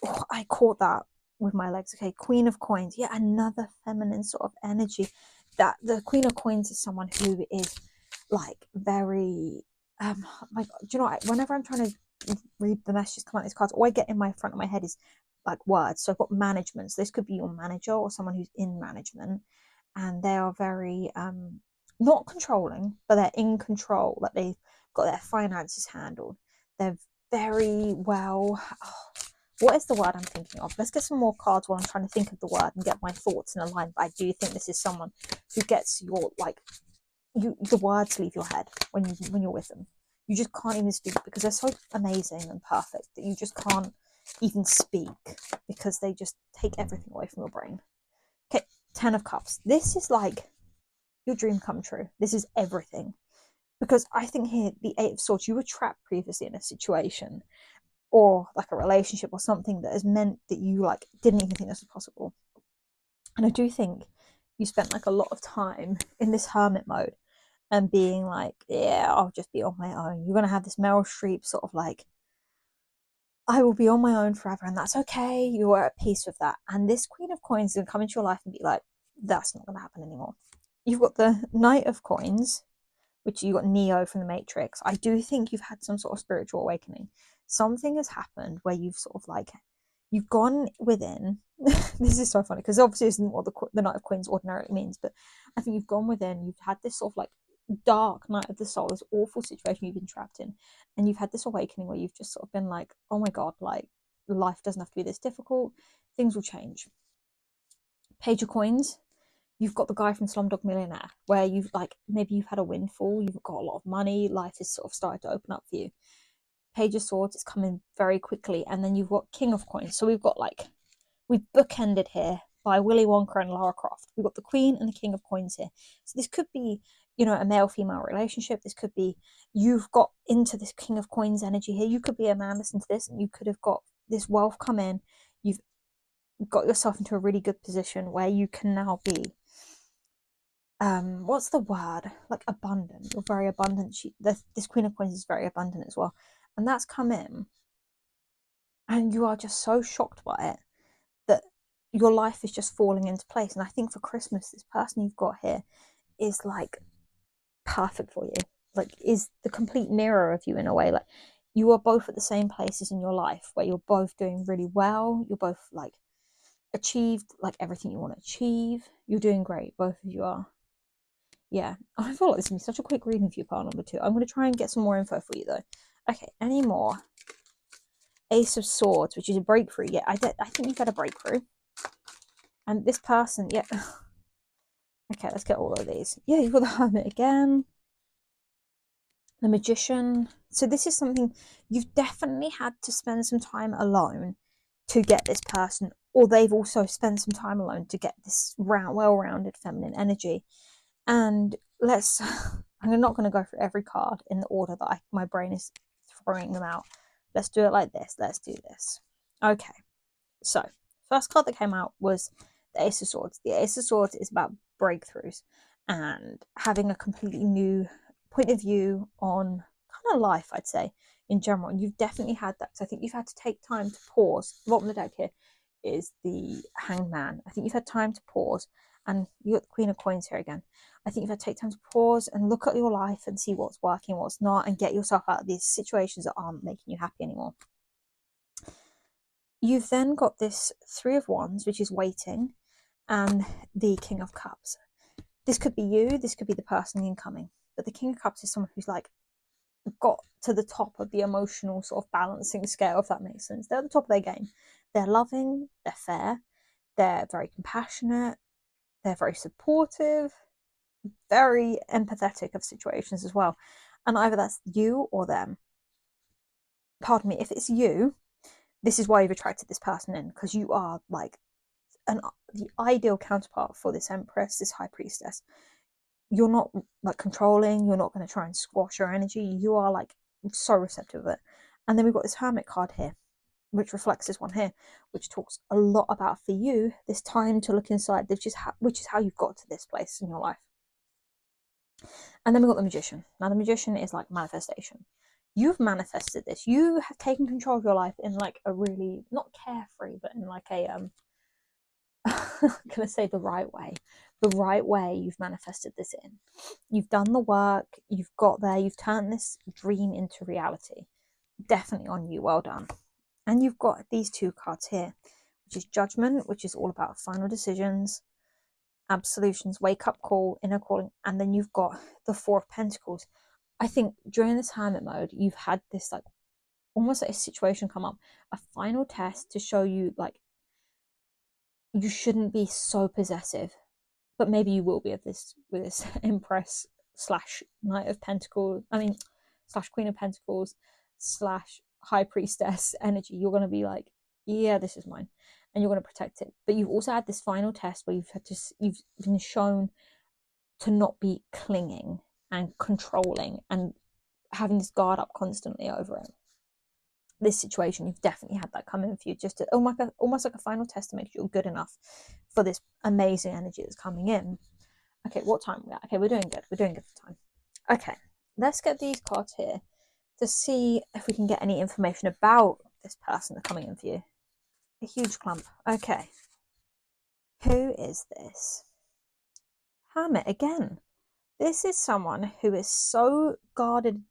Oh, I caught that with my legs. Okay, Queen of Coins. Yeah, another feminine sort of energy. That the Queen of Coins is someone who is like very my God, do you know what? Whenever I'm trying to read the messages come out of these cards, all I get in my front of my head is like words. So I've got management. So this could be your manager or someone who's in management, and they are very not controlling, but they're in control. Like they've got their finances handled. They're very well. Oh, what is the word I'm thinking of? Let's get some more cards while I'm trying to think of the word and get my thoughts in a line. But I do think this is someone who gets your like the words leave your head when you're with them. You just can't even speak because they're so amazing and perfect that you just can't even speak because they just take everything away from your brain. Okay, 10 of Cups. This is like your dream come true. This is everything. Because I think here, the Eight of Swords, you were trapped previously in a situation or like a relationship or something that has meant that you like didn't even think this was possible. And I do think you spent like a lot of time in this hermit mode and being like, yeah, I'll just be on my own. You're going to have this Meryl Streep sort of like, I will be on my own forever, and that's okay. You are at peace with that. And this Queen of Coins is going to come into your life and be like, that's not going to happen anymore. You've got the Knight of Coins, which you got Neo from the Matrix. I do think you've had some sort of spiritual awakening. Something has happened where you've sort of like, you've gone within. This is so funny because obviously this isn't what the Knight of Coins ordinarily means, but I think you've gone within, you've had this sort of like dark night of the soul, this awful situation you've been trapped in, and you've had this awakening where you've just sort of been like, oh my God, like life doesn't have to be this difficult, things will change. Page of Coins, you've got the guy from Slumdog Millionaire, where you've like maybe you've had a windfall, you've got a lot of money, life has sort of started to open up for you. Page of Swords is coming very quickly, and then you've got King of Coins. So we've bookended here by Willy Wonka and Lara Croft. We've got the Queen and the King of Coins here. So this could be, a male-female relationship. This could be you've got into this King of Coins energy here. You could be a man listening to this, and you could have got this wealth come in. You've got yourself into a really good position where you can now be what's the word, like abundant. You're very abundant. This Queen of Coins is very abundant as well, and that's come in, and you are just so shocked by it that your life is just falling into place. And I think for Christmas, this person you've got here is like perfect for you, like is the complete mirror of you in a way. Like you are both at the same places in your life where you're both doing really well, you're both like achieved like everything you want to achieve, you're doing great, both of you are. Yeah, I feel like this is going to be such a quick reading for you, part number two. I'm going to try and get some more info for you though. Okay, any more? Ace of Swords, which is a breakthrough. Yeah, I think you've had a breakthrough. And this person, yeah. Okay, let's get all of these. Yeah, you've got the Hermit again. The Magician. So this is something you've definitely had to spend some time alone to get this person or they've also spent some time alone to get this well-rounded feminine energy. And I'm not going to go through every card in the order that my brain is throwing them out. Let's do it like this. Let's do this. Okay, so first card that came out was the Ace of Swords. The Ace of Swords is about breakthroughs and having a completely new point of view on kind of life, I'd say, in general. And you've definitely had that. So I think you've had to take time to pause. The bottom of the deck here is the Hanged Man. I think you've had time to pause, and you got the Queen of Coins here again. I think you've had to take time to pause and look at your life and see what's working, what's not, and get yourself out of these situations that aren't making you happy anymore. You've then got this Three of Wands, which is waiting, and the King of Cups. This could be you, this could be the person incoming, but the King of Cups is someone who's like got to the top of the emotional sort of balancing scale, if that makes sense. They're at the top of their game. They're loving, they're fair, they're very compassionate, they're very supportive, very empathetic of situations as well. And either that's you or them. Pardon me, if it's you, this is why you've attracted this person in, because you are like the ideal counterpart for this Empress, this High Priestess. You're not like controlling, you're not going to try and squash her energy. You are like so receptive of it. And then we've got this Hermit card here, which reflects this one here, which talks a lot about, for you, this time to look inside, which is how you've got to this place in your life. And then we've got the Magician. Now the Magician is like manifestation. You've manifested this. You have taken control of your life in like a really, not carefree, but in like a I'm gonna say the right way. The right way you've manifested this in. You've done the work, you've got there, you've turned this dream into reality. Definitely on you, well done. And you've got these two cards here, which is Judgment, which is all about final decisions, absolutions, wake up call, inner calling, and then you've got the Four of Pentacles. I think during this hermit mode, you've had this like almost like a situation come up, a final test to show you like you shouldn't be so possessive, but maybe you will be with this Empress slash Knight of Pentacles. I mean, slash Queen of Pentacles slash High Priestess energy. You're going to be like, yeah, this is mine, and you're going to protect it. But you've also had this final test where you've been shown to not be clinging and controlling and having this guard up constantly over it. This situation, you've definitely had that come in for you, just to, almost like a final test to make sure you're good enough for this amazing energy that's coming in. Okay, what time are we at? Okay, we're doing good. We're doing good for time. Okay, let's get these cards here to see if we can get any information about this person that's coming in for you. A huge clump. Okay. Who is this? Hermit again. This is someone who is so guarded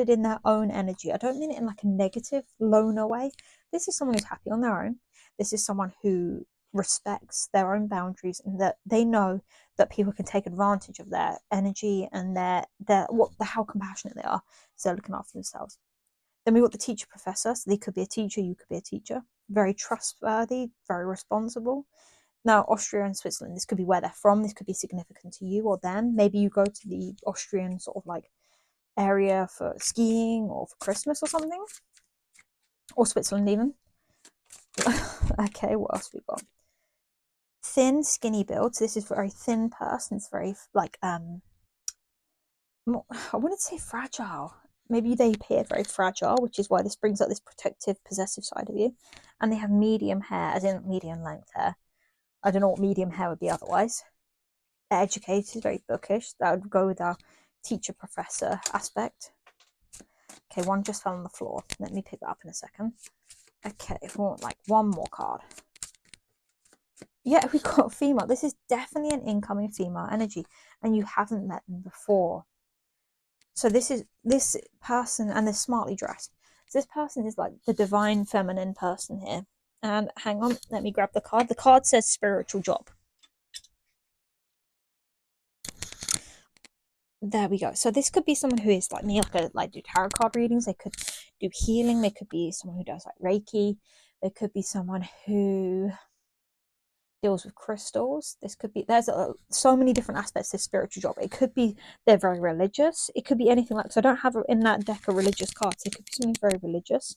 in their own energy. I don't mean it in like a negative loner way. This is someone who's happy on their own. This is someone who respects their own boundaries, and that they know that people can take advantage of their energy and how compassionate they are. So they're looking after themselves. Then we've got the teacher professor. So they could be a teacher, you could be a teacher. Very trustworthy, very responsible. Now, Austria and Switzerland, this could be where they're from. This could be significant to you or them. Maybe you go to the Austrian sort of like area for skiing or for Christmas or something. Or Switzerland even. Okay, what else we got? Thin, skinny build. So this is a very thin person. It's very like, I wouldn't say fragile. Maybe they appear very fragile, which is why this brings up this protective, possessive side of you. And they have medium hair, as in medium length hair. I don't know what medium hair would be otherwise. They're educated, very bookish. That would go with our teacher professor aspect. Okay, one just fell on the floor. Let me pick that up in a second. Okay, we want like one more card. Yeah, we've got a female. This is definitely an incoming female energy, and you haven't met them before. So this person, and they're smartly dressed. So this person is like the divine feminine person here. And hang on, let me grab the card. The card says spiritual job. There we go. So this could be someone who is like me, like do tarot card readings. They could do healing. They could be someone who does like Reiki. They could be someone who deals with crystals. This could be, there's so many different aspects to this spiritual job. It could be they're very religious. It could be anything like, so I don't have in that deck of religious cards. It could be something very religious.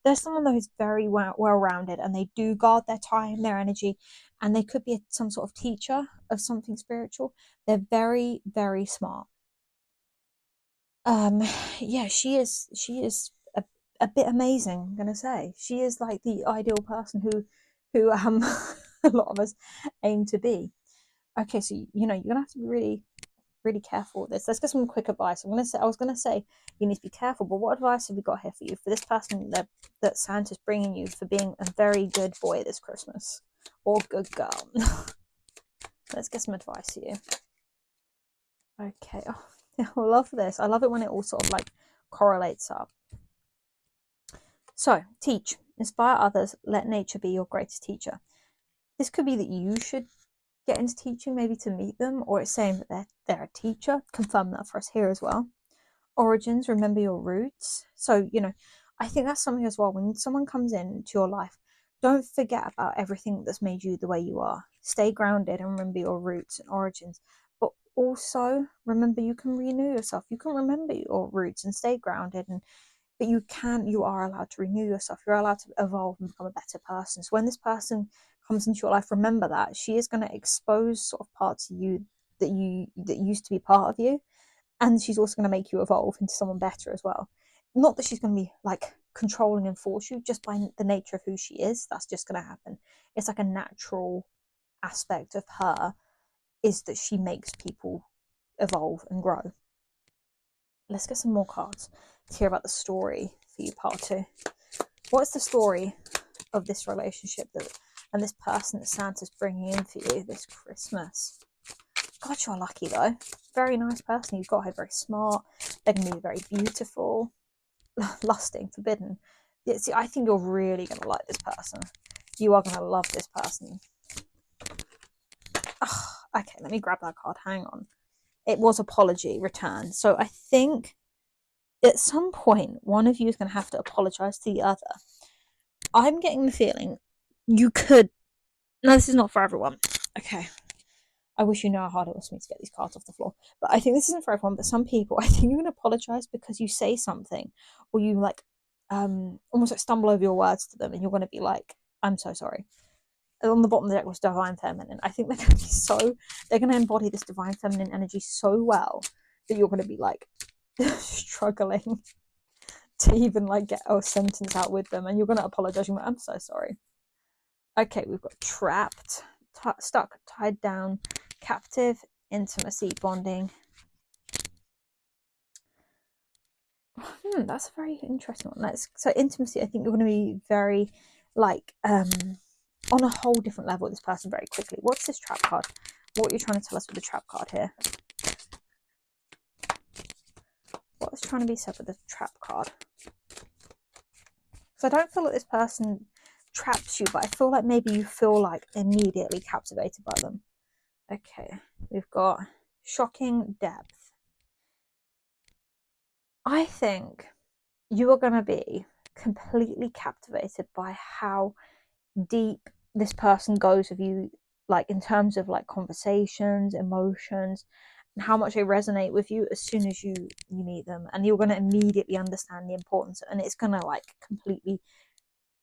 There's someone though who's very well-rounded, and they do guard their time, their energy, and they could be some sort of teacher of something spiritual. They're very, very smart. Yeah, she is a bit amazing, I'm gonna say. She is like the ideal person who a lot of us aim to be. Okay, so you're gonna have to be really, really careful with this. Let's get some quick advice. I was gonna say you need to be careful, but what advice have we got here for you, for this person that Santa's bringing you, for being a very good boy this Christmas, or good girl? Let's get some advice here. Okay. Oh, I love this. I love it when it all sort of like correlates up. So, teach, inspire others, let nature be your greatest teacher. This could be that you should get into teaching, maybe to meet them, or it's saying that they're a teacher. Confirm that for us here as well. Origins, remember your roots. So, I think that's something as well. When someone comes into your life, don't forget about everything that's made you the way you are. Stay grounded and remember your roots and origins. But also remember you can renew yourself. You can remember your roots and stay grounded, but you are allowed to renew yourself. You're allowed to evolve and become a better person. So when this person comes into your life, remember that she is going to expose sort of parts of you that used to be part of you, and she's also going to make you evolve into someone better as well. Not that she's going to be like controlling and force you, just by the nature of who she is. That's just going to happen. It's like a natural aspect of her, is that she makes people evolve and grow. Let's get some more cards to hear about the story for you, part 2. What's the story of this relationship and this person that Santa's bringing in for you this Christmas? God, you're lucky though. Very nice person you've got here, very smart. They're going to be very beautiful, lusting, forbidden. See, I think you're really going to like this person. You are going to love this person. Oh, okay, let me grab that card. Hang on. It was apology, return. So I think at some point, one of you is going to have to apologize to the other. I'm getting the feeling you could. No, this is not for everyone. Okay. I wish you know how hard it was for me to get these cards off the floor. But I think this isn't for everyone, but some people, I think you're going to apologize because you say something, or you like almost like stumble over your words to them, and you're going to be like, I'm so sorry. And on the bottom of the deck was Divine Feminine. I think they're going to embody this Divine Feminine energy so well that you're going to be like struggling to even like get a sentence out with them, and you're going to apologize. You're like, I'm so sorry. Okay, we've got trapped, stuck, tied down, captive, intimacy, bonding. That's a very interesting one. So intimacy, I think you're going to be very like on a whole different level with this person very quickly. What's this trap card? What are you trying to tell us with the trap card here? What is trying to be said with the trap card? Because I don't feel like this person traps you, but I feel like maybe you feel like immediately captivated by them. Okay, we've got shocking depth. I think you are going to be completely captivated by how deep this person goes with you, like in terms of like conversations, emotions, and how much they resonate with you as soon as you meet them. And you're going to immediately understand the importance, and it's going to like completely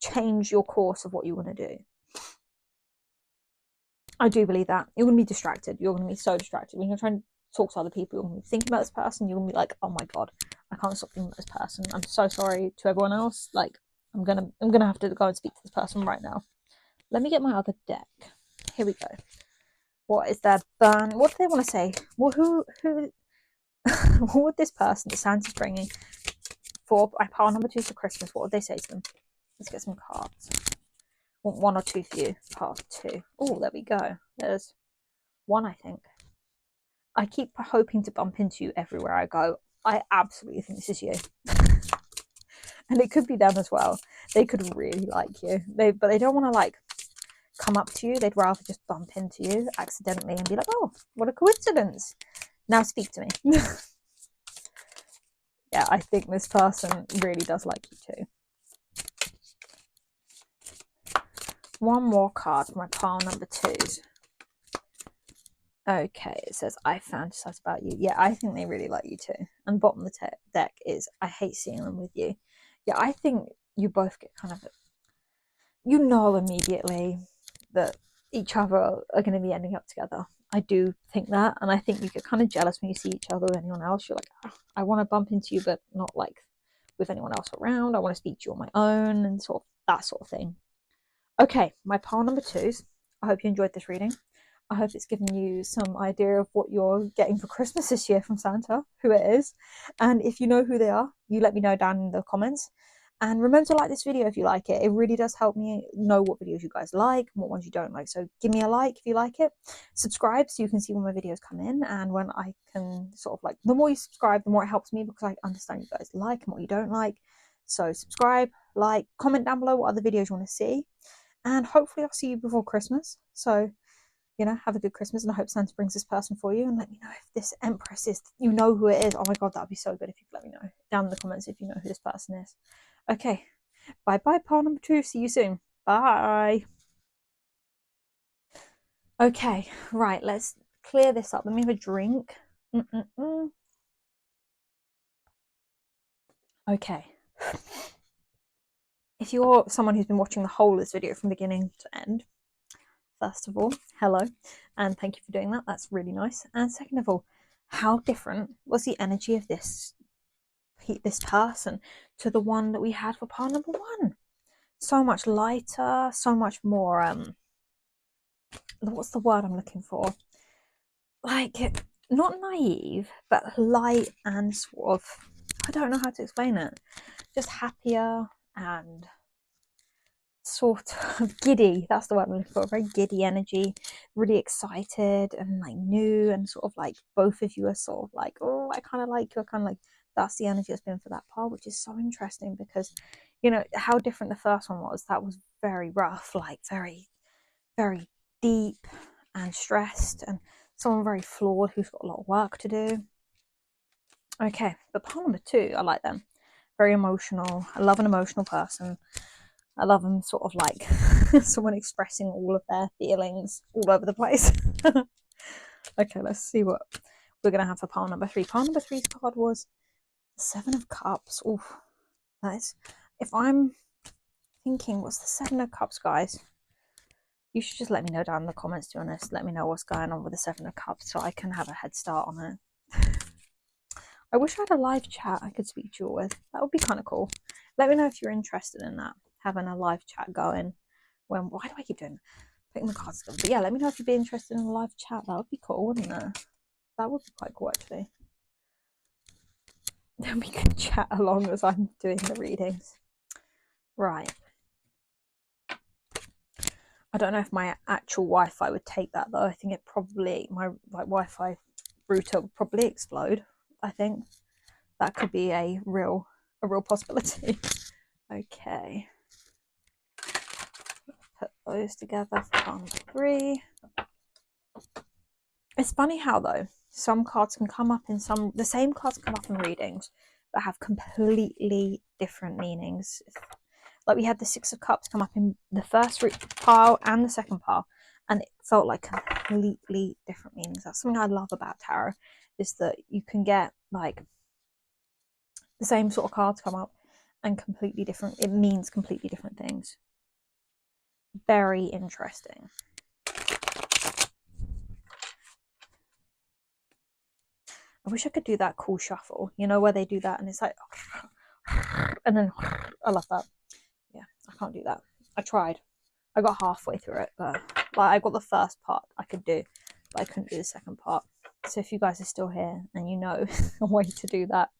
change your course of what you want to do. I do believe that. You're going to be distracted. You're going to be so distracted when you're trying to talk to other people. You're going to be thinking about this person. You're going to be like, oh my god, I can't stop thinking about this person. I'm so sorry to everyone else. Like, I'm gonna have to go and speak to this person right now. Let me get my other deck. Here we go. What is their burn? What do they want to say? Well, who what would this person that Santa's bringing for pile number 2 for Christmas, what would they say to them? Let's get some cards. Want 1 or 2 for you? Part 2. Oh, there we go. There's 1, I think. I keep hoping to bump into you everywhere I go. I absolutely think this is you. And it could be them as well. They could really like you. But they don't want to like come up to you. They'd rather just bump into you accidentally and be like, oh, what a coincidence. Now speak to me. Yeah, I think this person really does like you too. one more card for my pile number 2s. Okay, it says, I fantasize about you. Yeah, I think they really like you too. And bottom of the deck is, I hate seeing them with you. Yeah, I think you both get kind of, you know, immediately that each other are going to be ending up together. I do think that. And I think you get kind of jealous when you see each other with anyone else. You're like, oh, I want to bump into you, but not like with anyone else around. I want to speak to you on my own and sort of that sort of thing. Okay, my pile number 2s. I hope you enjoyed this reading. I hope it's given you some idea of what you're getting for Christmas this year from Santa, who it is. And if you know who they are, you let me know down in the comments. And remember to like this video if you like it. It really does help me know what videos you guys like and what ones you don't like. So give me a like if you like it. Subscribe so you can see when my videos come in and when I can sort of like, the more you subscribe, the more it helps me because I understand you guys like and what you don't like. So subscribe, like, comment down below what other videos you want to see. And hopefully I'll see you before Christmas. So, you know, have a good Christmas, and I hope Santa brings this person for you. And let me know if this Empress is, you know who it is. Oh my God, that'd be so good if you could let me know down in the comments if you know who this person is. Okay, bye-bye, pile number 2. See you soon. Bye. Okay, right, let's clear this up. Let me have a drink. Okay. If you're someone who's been watching the whole of this video from beginning to end, first of all, hello, and thank you for doing that. That's really nice. And second of all, how different was the energy of this person to the one that we had for pile number 1? So much lighter, so much more, what's the word I'm looking for? Like, not naive, but light and sort of, I don't know how to explain it. Just happier and sort of giddy. That's the word I'm looking for. Very giddy energy, really excited and like new, and sort of like both of you are sort of like, oh, I kind of like you. I kind of like, that's the energy that's been for that part, which is so interesting because, you know, how different the first one was. That was very rough, like very, very deep and stressed, and someone very flawed who's got a lot of work to do. Okay, but part number 2, I like them. Very emotional. I love an emotional person. I love them sort of like someone expressing all of their feelings all over the place. Okay, let's see what we're going to have for pile number 3. Pile number 3's card was the 7 of Cups. Oh, nice. If I'm thinking, what's the 7 of Cups, guys? You should just let me know down in the comments, to be honest. Let me know what's going on with the 7 of Cups so I can have a head start on it. I wish I had a live chat I could speak to you with. That would be kind of cool. Let me know if you're interested in that, having a live chat going. Why do I keep doing picking the cards together? But yeah, let me know if you'd be interested in a live chat. That would be cool, wouldn't it? That would be quite cool, actually. Then we can chat along as I'm doing the readings. Right. I don't know if my actual Wi-Fi would take that though. I think it probably, my Wi-Fi router would probably explode. I think that could be a real possibility. Okay. Put those together for pile number 3. It's funny how though some cards can come up in the same cards come up in readings but have completely different meanings. Like we had the 6 of Cups come up in the first pile and the second pile, and it felt like completely different meanings. That's something I love about tarot, is that you can get like the same sort of cards come up and completely different, it means completely different things. Very interesting. I wish I could do that cool shuffle, you know, where they do that and it's like, and then I love that. Yeah, I can't do that. I tried. I got halfway through it, but like I got the first part I could do, but I couldn't do the second part. So if you guys are still here and you know a way to do that,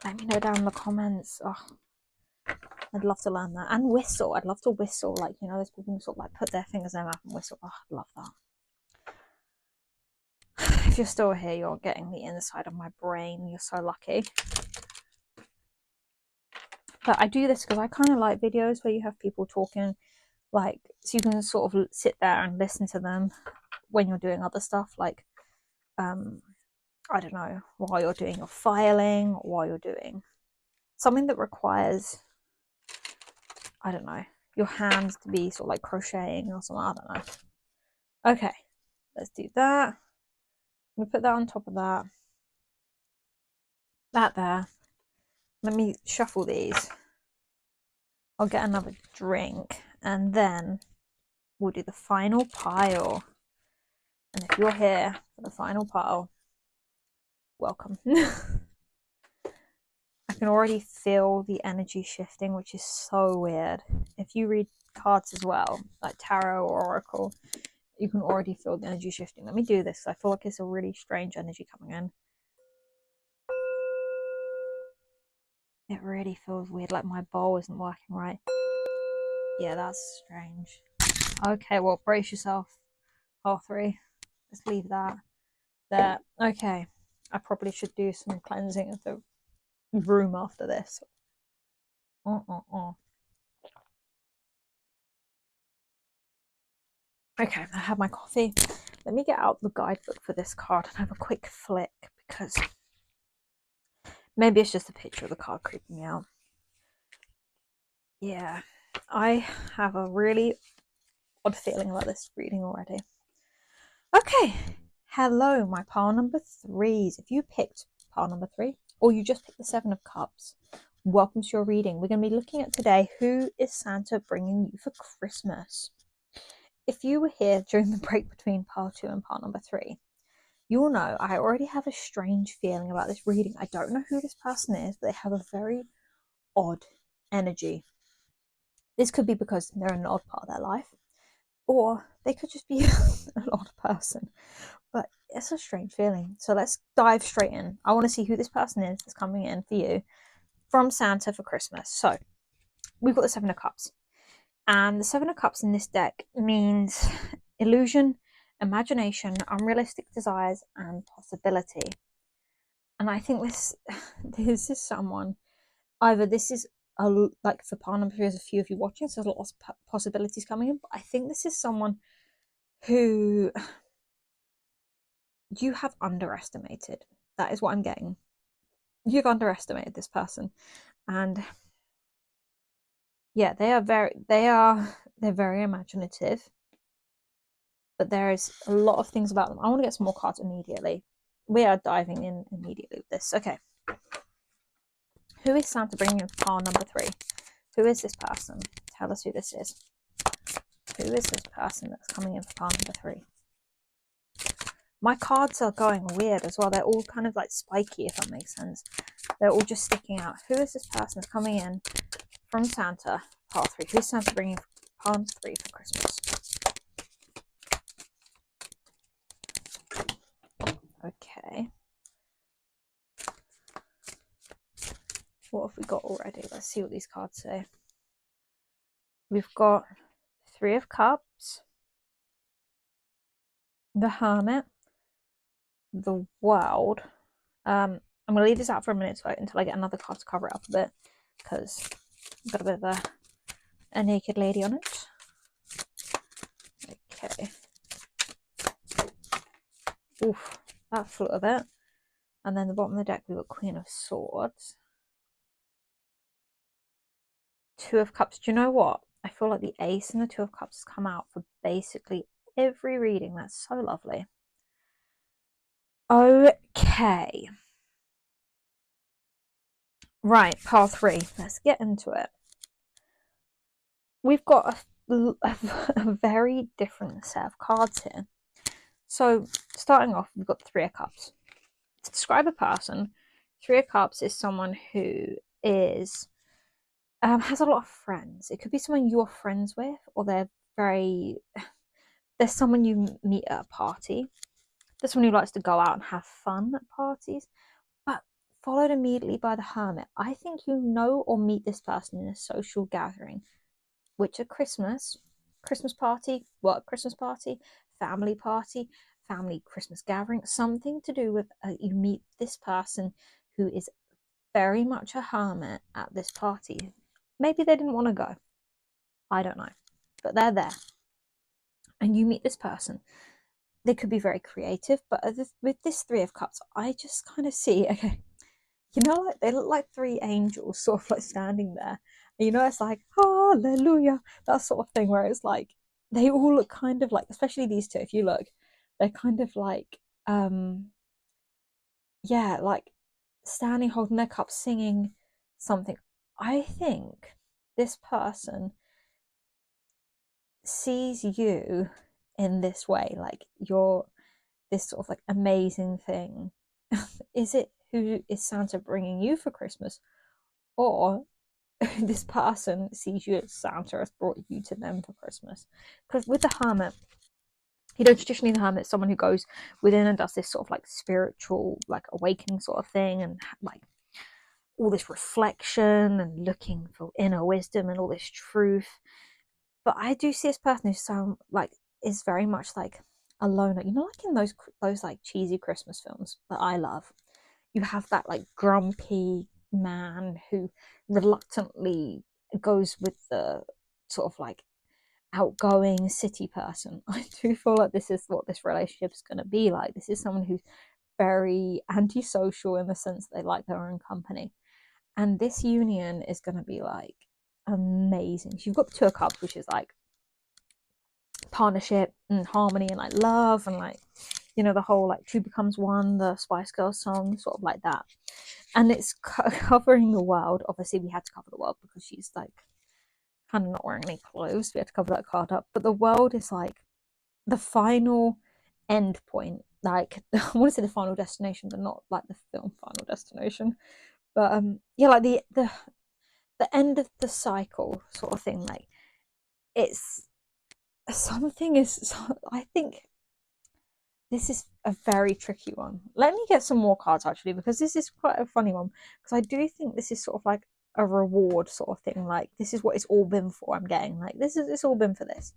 let me know down in the comments. Oh, I'd love to learn that. And whistle. I'd love to whistle. Like, you know, there's people who sort of like put their fingers in their mouth and whistle. Oh, I'd love that. If you're still here, you're getting the inside of my brain. You're so lucky. But I do this because I kind of like videos where you have people talking, like, so you can sort of sit there and listen to them when you're doing other stuff, like, I don't know, while you're doing your filing, or while you're doing something that requires, I don't know, your hands to be sort of like crocheting or something. I don't know. Okay, let's do that. I'm gonna put that on top of that. That there. Let me shuffle these. I'll get another drink and then we'll do the final pile. And if you're here for the final pile, welcome. I can already feel the energy shifting, which is so weird. If you read cards as well, like tarot or oracle, you can already feel the energy shifting. Let me do this. I feel like it's a really strange energy coming in. It really feels weird, like my bowl isn't working right. Yeah, that's strange. Okay, well, brace yourself. Pile 3. Let's leave that there. Okay, I probably should do some cleansing of the room after this. Okay, I have my coffee. Let me get out the guidebook for this card and have a quick flick because maybe it's just a picture of the card creeping me out. Yeah, I have a really odd feeling about this reading already. Okay, hello, my pile number 3s. If you picked pile number 3 or you just picked the 7 of Cups, welcome to your reading. We're going to be looking at today, who is Santa bringing you for Christmas? If you were here during the break between pile 2 and pile number 3, you'll know I already have a strange feeling about this reading. I don't know who this person is, but they have a very odd energy. This could be because they're in an odd part of their life, or they could just be an odd person. But it's a strange feeling. So let's dive straight in. I want to see who this person is that's coming in for you from Santa for Christmas. So we've got the 7 of Cups. And the 7 of Cups in this deck means illusion, imagination, unrealistic desires, and possibility. And I think this is someone, either this is like for pile number 3, there's a few of you watching, so there's lots of possibilities coming in. But I think this is someone who you have underestimated. That is what I'm getting. You've underestimated this person, and yeah, they're very imaginative, but there is a lot of things about them. I want to get some more cards immediately. We are diving in immediately with this. Okay, who is Santa bringing in pile number 3? Who is this person? Tell us who this is. Who is this person that's coming in for pile number 3? My cards are going weird as well. They're all kind of like spiky, if that makes sense. They're all just sticking out. Who is this person that's coming in from Santa, pile 3? Who's Santa bringing pile number 3 for Christmas? Okay. What have we got already? Let's see what these cards say. We've got 3 of Cups, the Hermit, the World. I'm going to leave this out for a minute until I get another card to cover it up a bit, because I've got a bit of a naked lady on it. Okay. Oof, that flew a bit. And then the bottom of the deck, we've got Queen of Swords. 2 of Cups. Do you know what? I feel like the Ace and the 2 of Cups come out for basically every reading. That's so lovely. Okay. Right, pile 3. Let's get into it. We've got a very different set of cards here. So, starting off, we've got the 3 of Cups. To describe a person, 3 of Cups is someone who is has a lot of friends. It could be someone you're friends with, or there's someone you meet at a party. There's someone who likes to go out and have fun at parties, but followed immediately by the Hermit. I think you know or meet this person in a social gathering, which are Christmas party, work Christmas party, family Christmas gathering, something to do with you meet this person who is very much a hermit at this party. Maybe they didn't want to go. I don't know. But they're there. And you meet this person. They could be very creative, but with this 3 of Cups, I just kind of see, okay, you know, like they look like 3 angels sort of like standing there, You know, it's like hallelujah, that sort of thing, where it's like they all look kind of like, especially these two, if you look, they're kind of like yeah, like standing holding their cup singing something. I think this person sees you in this way, like you're this sort of like amazing thing. Is it who is Santa bringing you for Christmas, or this person sees you as Santa has brought you to them for Christmas? Because with the hermit, you know, traditionally the hermit is someone who goes within and does this sort of like spiritual, like awakening sort of thing, and like all this reflection and looking for inner wisdom and all this truth. But I do see this person who's so like is very much like a loner. You know, like in those like cheesy Christmas films that I love, you have that like grumpy man who reluctantly goes with the sort of like outgoing city person. I do feel like this is what this relationship is going to be like. This is someone who's very antisocial in the sense they like their own company. And this union is going to be like amazing. So you've got the Two of Cups, which is like partnership and harmony and like love and like, you know, the whole like two becomes one, the Spice Girls song, sort of like that. And it's covering the world. Obviously we had to cover the world because she's like kind of not wearing any clothes. We had to cover that card up. But the world is like the final end point. Like I want to say the final destination, but not like the film Final Destination. But yeah, like the end of the cycle sort of thing. Like it's something is. I think this is a very tricky one. Let me get some more cards actually, because this is quite a funny one. Because I do think this is sort of like a reward sort of thing. Like this is what it's all been for. I'm getting like this is it's all been for this.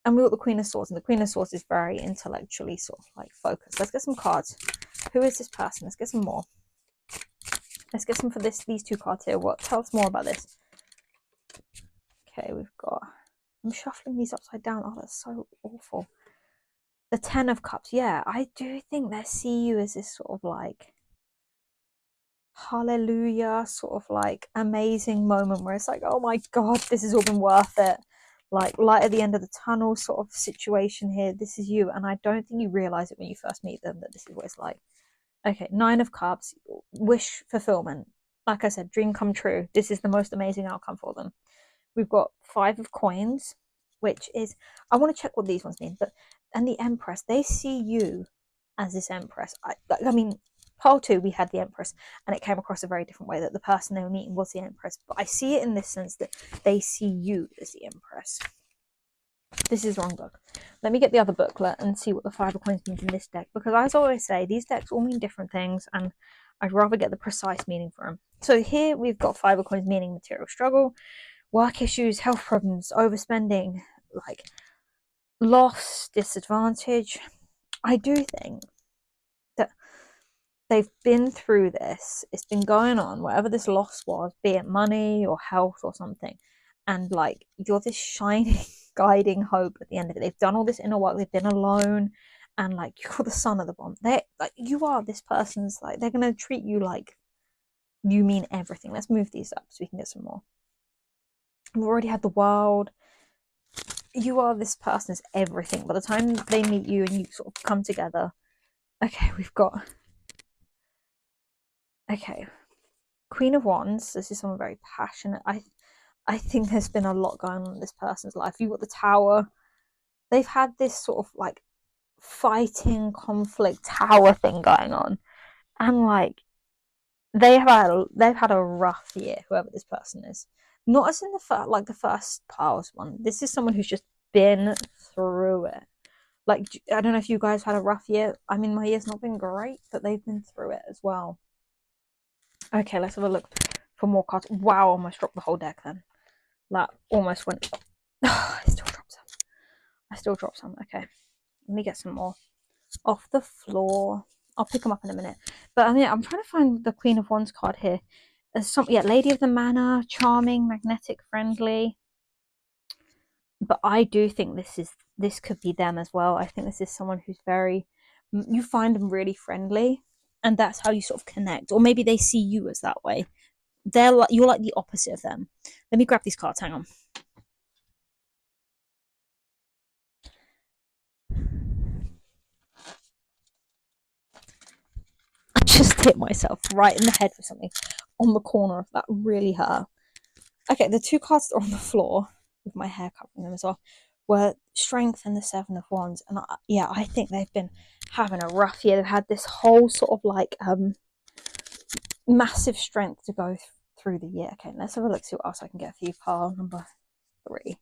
And we got the Queen of Swords, and the Queen of Swords is very intellectually sort of like focused. Let's get some cards. Who is this person? Let's get some more. Let's get some for these two cards here. What? Tell us more about this. Okay, we've got. I'm shuffling these upside down. Oh, that's so awful. The Ten of Cups. Yeah, I do think they see you as this sort of like hallelujah, sort of like amazing moment where it's like, oh my god, this has all been worth it. Like light at the end of the tunnel sort of situation here. This is you, and I don't think you realize it when you first meet them that this is what it's like. Okay, Nine of Cups, wish fulfillment. Like I said, dream come true. This is the most amazing outcome for them. We've got Five of Coins, which is, I want to check what these ones mean, but, and the Empress, they see you as this Empress. I mean, pile two, we had the Empress, and it came across a very different way that the person they were meeting was the Empress. But I see it in this sense that they see you as the Empress. This is the wrong book. Let me get the other booklet and see what the Five of Coins means in this deck, because as I always say, these decks all mean different things, and I'd rather get the precise meaning for them. So here we've got Five of Coins meaning material struggle, work issues, health problems, overspending, like loss, disadvantage. I do think that they've been through this. It's been going on, whatever this loss was, be it money or health or something. And like you're this shining, guiding hope at the end of it. They've done all this inner work, they've been alone, and like you're the son of the bomb. They like you are this person's like they're gonna treat you like you mean everything. Let's move these up so we can get some more. We've already had the world. You are this person's everything. By the time they meet you and you sort of come together, okay, we've got Queen of Wands. This is someone very passionate. I think there's been a lot going on in this person's life. You've got the Tower. They've had this sort of like fighting conflict tower thing going on, and like they've had a rough year. Whoever this person is, not as in the first piles one. This is someone who's just been through it. Like I don't know if you guys had a rough year. I mean, my year's not been great, but they've been through it as well. Okay, let's have a look for more cards. Wow, almost dropped the whole deck then. That almost went. Oh, I still dropped some. Okay, let me get some more off the floor. I'll pick them up in a minute. But I mean, I'm trying to find the Queen of Wands card here. There's some, yeah, Lady of the Manor, charming, magnetic, friendly. But I do think this could be them as well. I think this is someone who's very, you find them really friendly, and that's how you sort of connect. Or maybe they see you as that way. you're like the opposite of them. Let me grab these cards. Hang on. I just hit myself right in the head with something on the corner. That really hurt. Okay, the two cards that are on the floor with my hair covering them as well were Strength and the Seven of Wands. And I think they've been having a rough year. They've had this whole sort of like massive strength to go through the year. Okay, let's have a look, see what else I can get for you, pile number 3.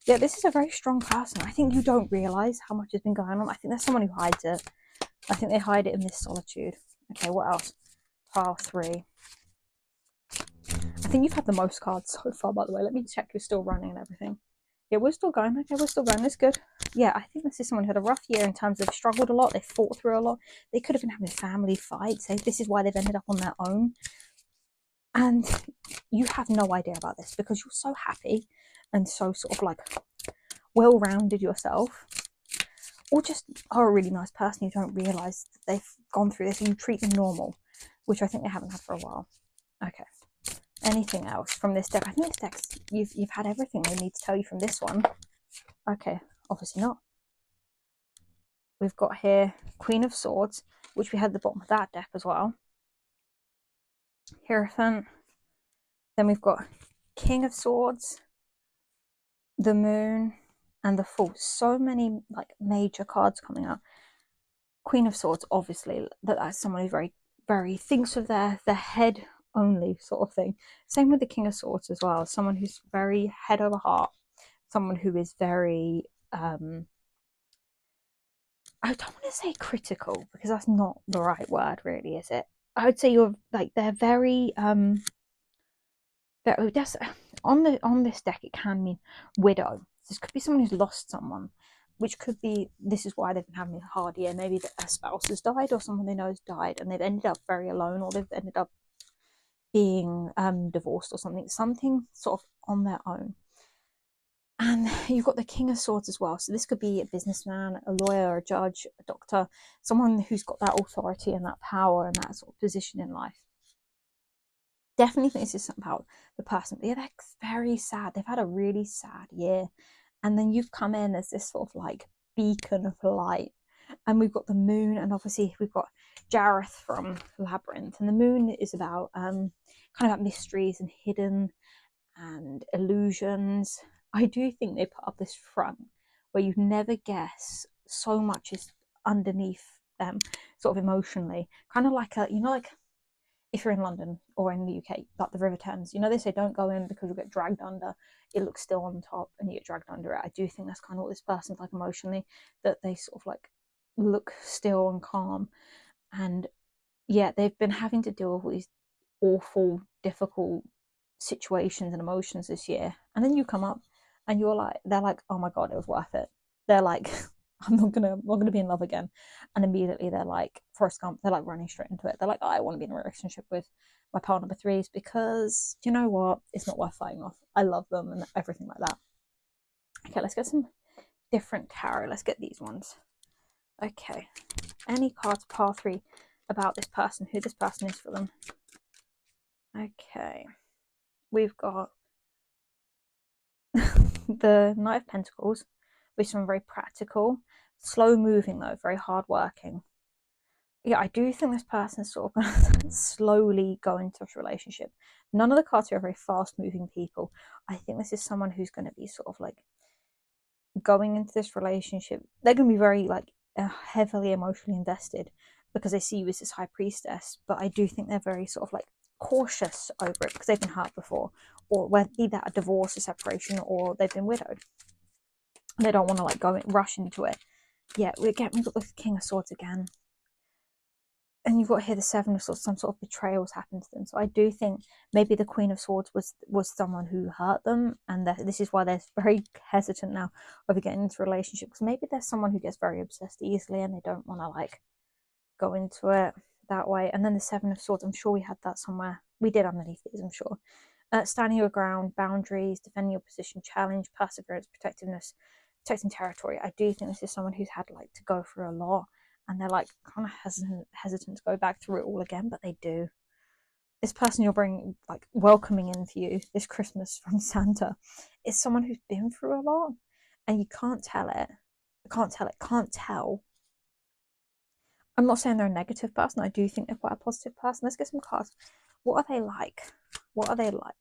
Yeah, this is a very strong person. I think you don't realise how much has been going on. I think there's someone who hides it. I think they hide it in this solitude. Okay, what else? Pile 3. I think you've had the most cards so far, by the way. Let me check you're still running and everything. Yeah, we're still going. Okay, we're still going. That's good. Yeah, I think this is someone who had a rough year in terms of struggled a lot. They fought through a lot. They could have been having family fights. This is why they've ended up on their own. And you have no idea about this because you're so happy and so sort of like well-rounded yourself, or just are a really nice person. You don't realise that they've gone through this and you treat them normal, which I think they haven't had for a while. Okay. Anything else from this deck? I think this deck's you've had everything they need to tell you from this one. Okay, obviously not. We've got here Queen of Swords, which we had at the bottom of that deck as well. Hierophant. Then we've got King of Swords, the Moon, and the Fool. So many like major cards coming out. Queen of Swords, obviously, that's someone who very, very thinks of their head only sort of thing. Same with the King of Swords as well. Someone who's very head over heart. Someone who is very I don't want to say critical because that's not the right word, really, is it? I would say you're like they're very just on this deck it can mean widow. This could be someone who's lost someone, which could be this is why they've been having a hard year. Maybe a spouse has died or someone they know has died and they've ended up very alone, or they've ended up being divorced or something sort of on their own. And you've got the King of Swords as well. So this could be a businessman, a lawyer, a judge, a doctor, someone who's got that authority and that power and that sort of position in life. Definitely think this is about the person. Yeah, they're very sad. They've had a really sad year. And then you've come in as this sort of like beacon of light. And we've got the Moon, and obviously we've got Jareth from Labyrinth. And the Moon is about kind of about mysteries and hidden and illusions. I do think they put up this front where you'd never guess so much is underneath them, sort of emotionally. Kind of like like if you're in London or in the UK, like the River Thames, they say don't go in because you'll get dragged under. It looks still on top and you get dragged under it. I do think that's kind of what this person's like emotionally, that they sort of like look still and calm. And yeah, they've been having to deal with all these awful, difficult situations and emotions this year. And then you come up and they're like, oh my God, it was worth it. They're like, I'm not gonna be in love again. And immediately they're like, Forrest Gump, they're like running straight into it. They're like, oh, I want to be in a relationship with my pile number 3s because you know what? It's not worth fighting off. I love them and everything like that. Okay, let's get some different tarot. Let's get these ones. Okay. Any cards, pile 3, about this person, who this person is for them. Okay. We've got the Knight of Pentacles, which is very practical, slow moving though, very hard working. Yeah, I do think this person is sort of going to slowly go into a relationship. None of the cards here are very fast moving people. I think this is someone who's going to be sort of like going into this relationship. They're going to be very like heavily emotionally invested because they see you as this high priestess. But I do think they're very sort of like cautious over it because they've been hurt before, or whether be that a divorce, a separation, or they've been widowed. They don't want to like rush into it. Yeah, we've got the King of Swords again. And you've got here the Seven of Swords, some sort of betrayals happened to them. So I do think maybe the Queen of Swords was someone who hurt them, and this is why they're very hesitant now over getting into a relationship. Because maybe there's someone who gets very obsessed easily, and they don't want to like go into it that way. And then the Seven of Swords, I'm sure we had that somewhere. We did underneath these, I'm sure. Standing your ground, boundaries, defending your position, challenge, perseverance, protectiveness, protecting territory. I do think this is someone who's had like to go through a lot, and they're like kind of hesitant to go back through it all again, but they do. this person you're bringing, like welcoming in for you this Christmas from Santa, is someone who's been through a lot, and you can't tell it. Can't tell. I'm not saying they're a negative person. I do think they're quite a positive person. Let's get some cards. What are they like? What are they like?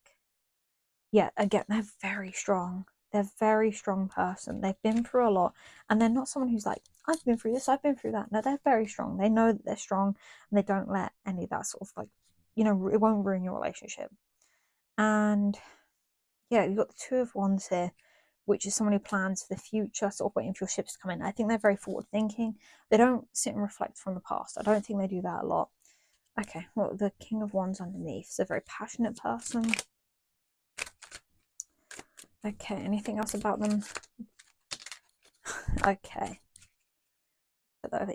Yeah, again, they're very strong. They're a very strong person. They've been through a lot, and they're not someone who's like, I've been through this, I've been through that. No, they're very strong. They know that they're strong, and they don't let any of that sort of like, you know, it won't ruin your relationship. And yeah, you've got the Two of Wands here, which is someone who plans for the future, sort of waiting for your ships to come in. I think they're very forward thinking. They don't sit and reflect from the past. I don't think they do that a lot. Okay, well, the King of Wands underneath is a very passionate person. Okay, anything else about them? Okay.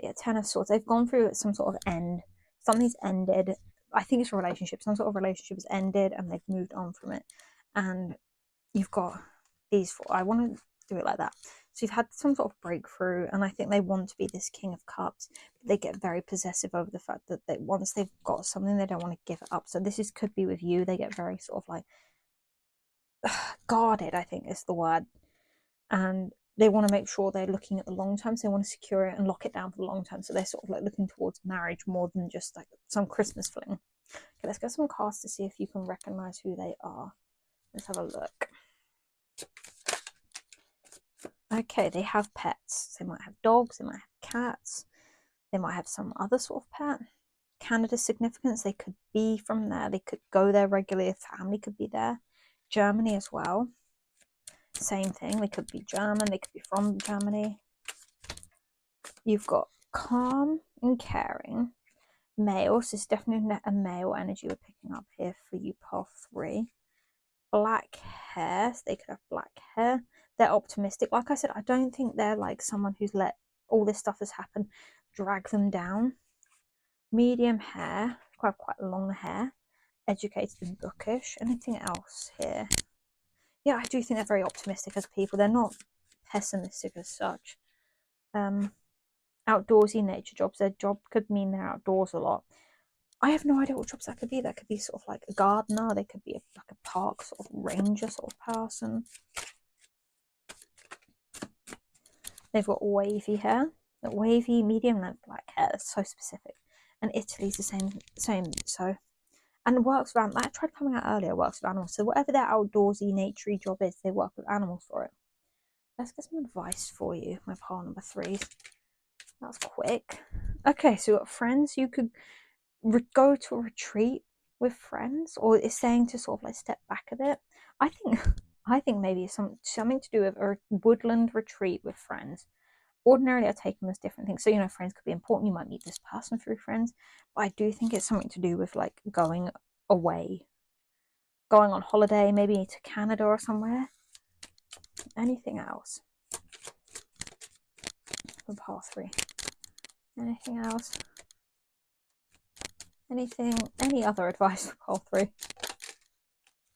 Yeah, Ten of Swords. They've gone through some sort of end. Something's ended. I think it's a relationship. Some sort of relationship has ended and they've moved on from it. And you've got these four. I want to do it like that. So you've had some sort of breakthrough, and I think they want to be this King of Cups. But they get very possessive over the fact that once they've got something, they don't want to give it up. So this could be with you. They get very sort of like guarded, I think is the word. And they want to make sure they're looking at the long term. So they want to secure it and lock it down for the long term. So they're sort of like looking towards marriage more than just like some Christmas fling. Okay, let's get some cards to see if you can recognize who they are. Let's have a look. Okay, they have pets. They might have dogs, they might have cats, they might have some other sort of pet. Canada's significance, they could be from there, they could go there regularly, family could be there. Germany as well, same thing, they could be German, they could be from Germany. You've got calm and caring. Males, there's definitely a male energy we're picking up here for you, pile 3. Black hair, so they could have black hair. They're optimistic. Like I said, I don't think they're like someone who's let all this stuff has happened drag them down. Medium hair, quite long hair. Educated and bookish. Anything else here? Yeah, I do think they're very optimistic as people. They're not pessimistic as such. Outdoorsy nature jobs. Their job could mean they're outdoors a lot. I have no idea what jobs that could be. That could be sort of like a gardener. They could be like a park sort of ranger sort of person. They've got wavy hair. Wavy, medium length black hair. That's so specific. And Italy's the same. So, and works around. I tried coming out earlier. Works with animals. So whatever their outdoorsy, naturey job is, they work with animals for it. Let's get some advice for you, my pile number 3. That's quick. Okay, so we've got friends. You could go to a retreat with friends, or it's saying to sort of like step back a bit. I think maybe something to do with a woodland retreat with friends. Ordinarily, I take them as different things. So, you know, friends could be important. You might meet this person through friends. But I do think it's something to do with like going away, going on holiday, maybe to Canada or somewhere. Anything else? For pile 3. Anything else? Any other advice for pile 3?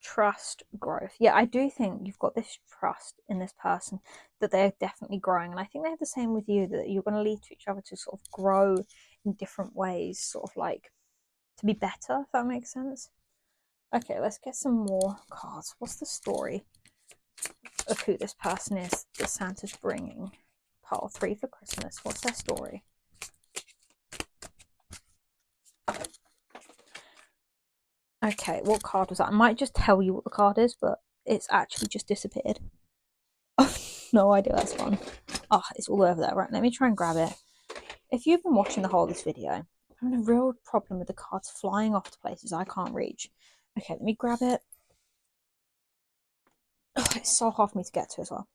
Trust, growth. Yeah, I do think you've got this trust in this person that they're definitely growing, and I think they have the same with you, that you're going to lead to each other to sort of grow in different ways, sort of like to be better, if that makes sense. Okay, let's get some more cards. What's the story of who this person is that Santa's bringing? Pile 3 for Christmas. What's their story? Okay, what card was that? I might just tell you what the card is, but it's actually just disappeared. No idea, that's fun. Oh, it's all over there. Right, let me try and grab it. If you've been watching the whole of this video, I'm having a real problem with the cards flying off to places I can't reach. Okay, let me grab it. Oh, it's so hard for me to get to as well.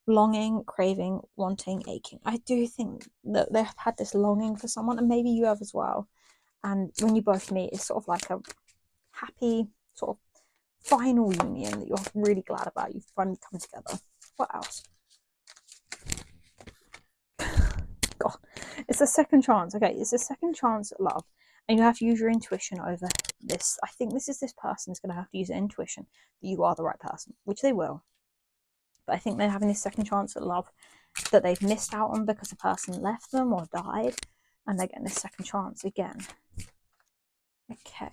Longing, craving, wanting, aching. I do think that they've had this longing for someone, and maybe you have as well. And when you both meet, it's sort of like a happy sort of final union that you're really glad about. You've finally come together. What else? God, it's a second chance. Okay, it's a second chance at love, and you have to use your intuition over this. I think this person's going to have to use their intuition that you are the right person, which they will. But I think they're having this second chance at love that they've missed out on because the person left them or died, and they're getting this second chance again. Okay.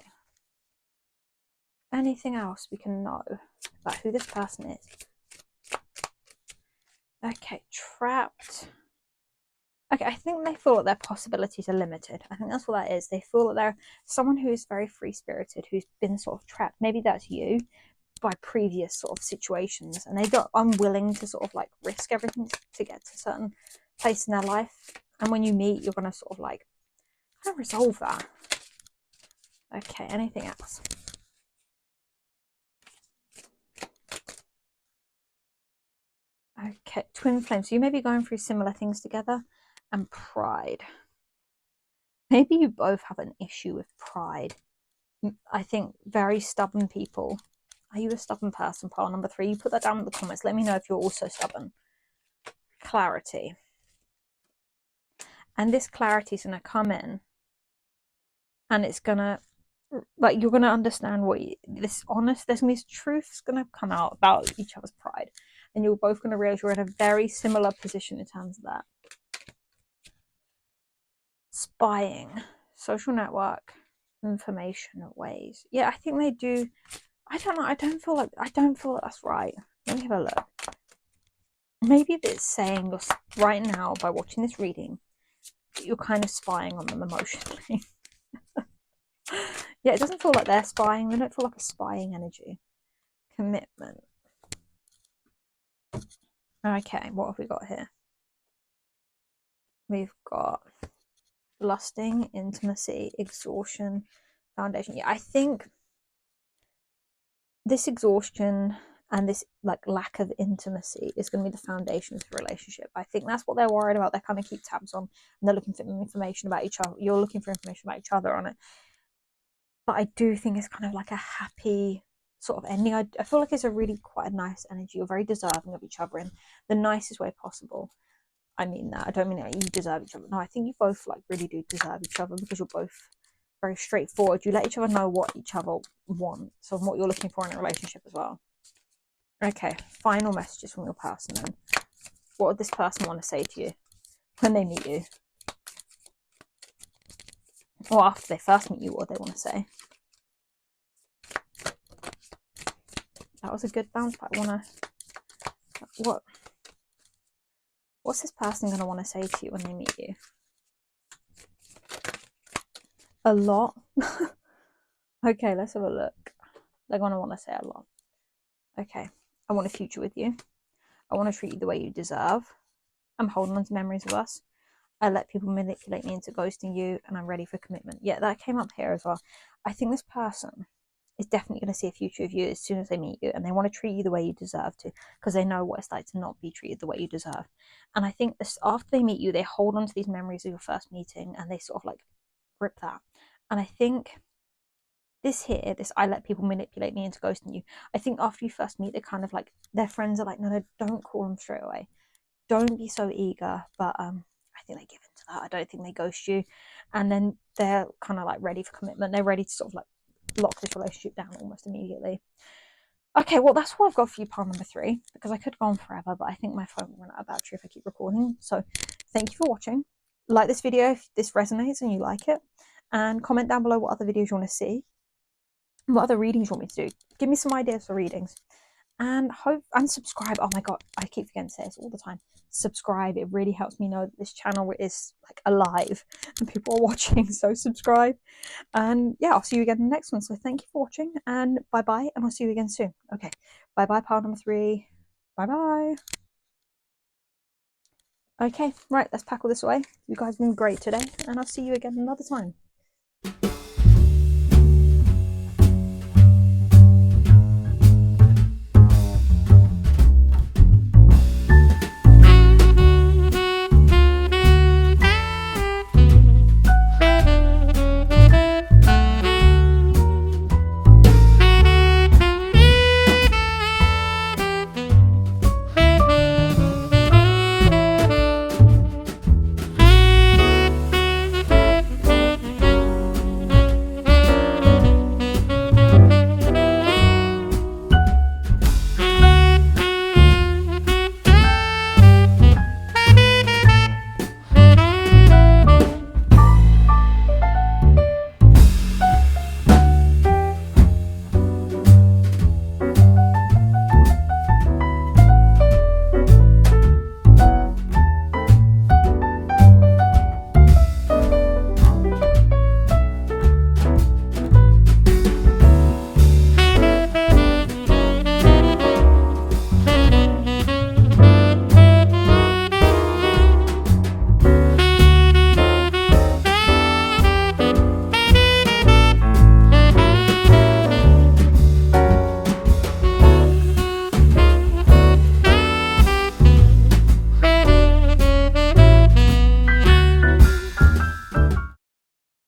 anything else we can know about who this person is? Okay, trapped. Okay, I think they feel that their possibilities are limited. I think that's what that is. They feel that they're someone who's very free-spirited, who's been sort of trapped. Maybe that's you, by previous sort of situations, and they don't unwilling to sort of like risk everything to get to a certain place in their life. And when you meet, you're gonna sort of like kind of resolve that. Okay, anything else? Okay, twin flames. So you may be going through similar things together, and pride. Maybe you both have an issue with pride. I think very stubborn people. Are you a stubborn person? Pile number 3. You put that down in the comments. Let me know if you're also stubborn. Clarity. And this clarity is going to come in, and it's going to, like, you're going to understand what there's going to be truth's going to come out about each other's pride. And you're both going to realize you're in a very similar position in terms of that. Spying. Social network. Information ways. Yeah, I think they do. I don't know. I don't feel like that's right. Let me have a look. Maybe it's saying right now, by watching this reading, that you're kind of spying on them emotionally. Yeah, it doesn't feel like they're spying. They don't feel like a spying energy. Commitment. Okay, what have we got here? We've got lusting, intimacy, exhaustion, foundation. Yeah, I think this exhaustion and this like lack of intimacy is going to be the foundation of the relationship. I think that's what they're worried about. They kind of keep tabs on, and they're looking for information about each other. You're looking for information about each other on it. But I do think it's kind of like a happy sort of ending. I feel like it's a really quite a nice energy. You're very deserving of each other in the nicest way possible. I mean that. I don't mean that you deserve each other. No, I think you both like really do deserve each other, because you're both very straightforward. You let each other know what each other want, so what you're looking for in a relationship as well. Okay, final messages from your person then. What would this person want to say to you when they meet you? Or after they first meet you, what they want to say? That was a good bounce back. What's this person going to want to say to you when they meet you? A lot. Okay, let's have a look. They're going to want to say a lot. Okay, I want a future with you. I want to treat you the way you deserve. I'm holding on to memories of us. I let people manipulate me into ghosting you, and I'm ready for commitment. Yeah, that came up here as well. I think this person is definitely going to see a future of you as soon as they meet you, and they want to treat you the way you deserve to, because they know what it's like to not be treated the way you deserve. And I think this, after they meet you, they hold on to these memories of your first meeting, and they sort of like rip that. And I think this I let people manipulate me into ghosting you. I think after you first meet, they're kind of like, their friends are like, no, don't call them straight away. Don't be so eager. But I think they give into that. I don't think they ghost you. And then they're kind of like ready for commitment. They're ready to sort of like lock this relationship down almost immediately. Okay, well, that's what I've got for you, pile number 3, because I could go on forever, but I think my phone will run out of battery if I keep recording. So thank you for watching. Like this video if this resonates and you like it, and comment down below what other videos you want to see, what other readings you want me to do. Give me some ideas for readings, and subscribe. Oh my god, I keep forgetting to say this all the time. Subscribe. It really helps me know that this channel is like alive and people are watching. So subscribe, and yeah, I'll see you again in the next one. So thank you for watching, and bye bye, and I'll see you again soon. Okay, bye bye, pile number 3. Bye bye. Okay, right, let's pack all this away. You guys have been great today, and I'll see you again another time.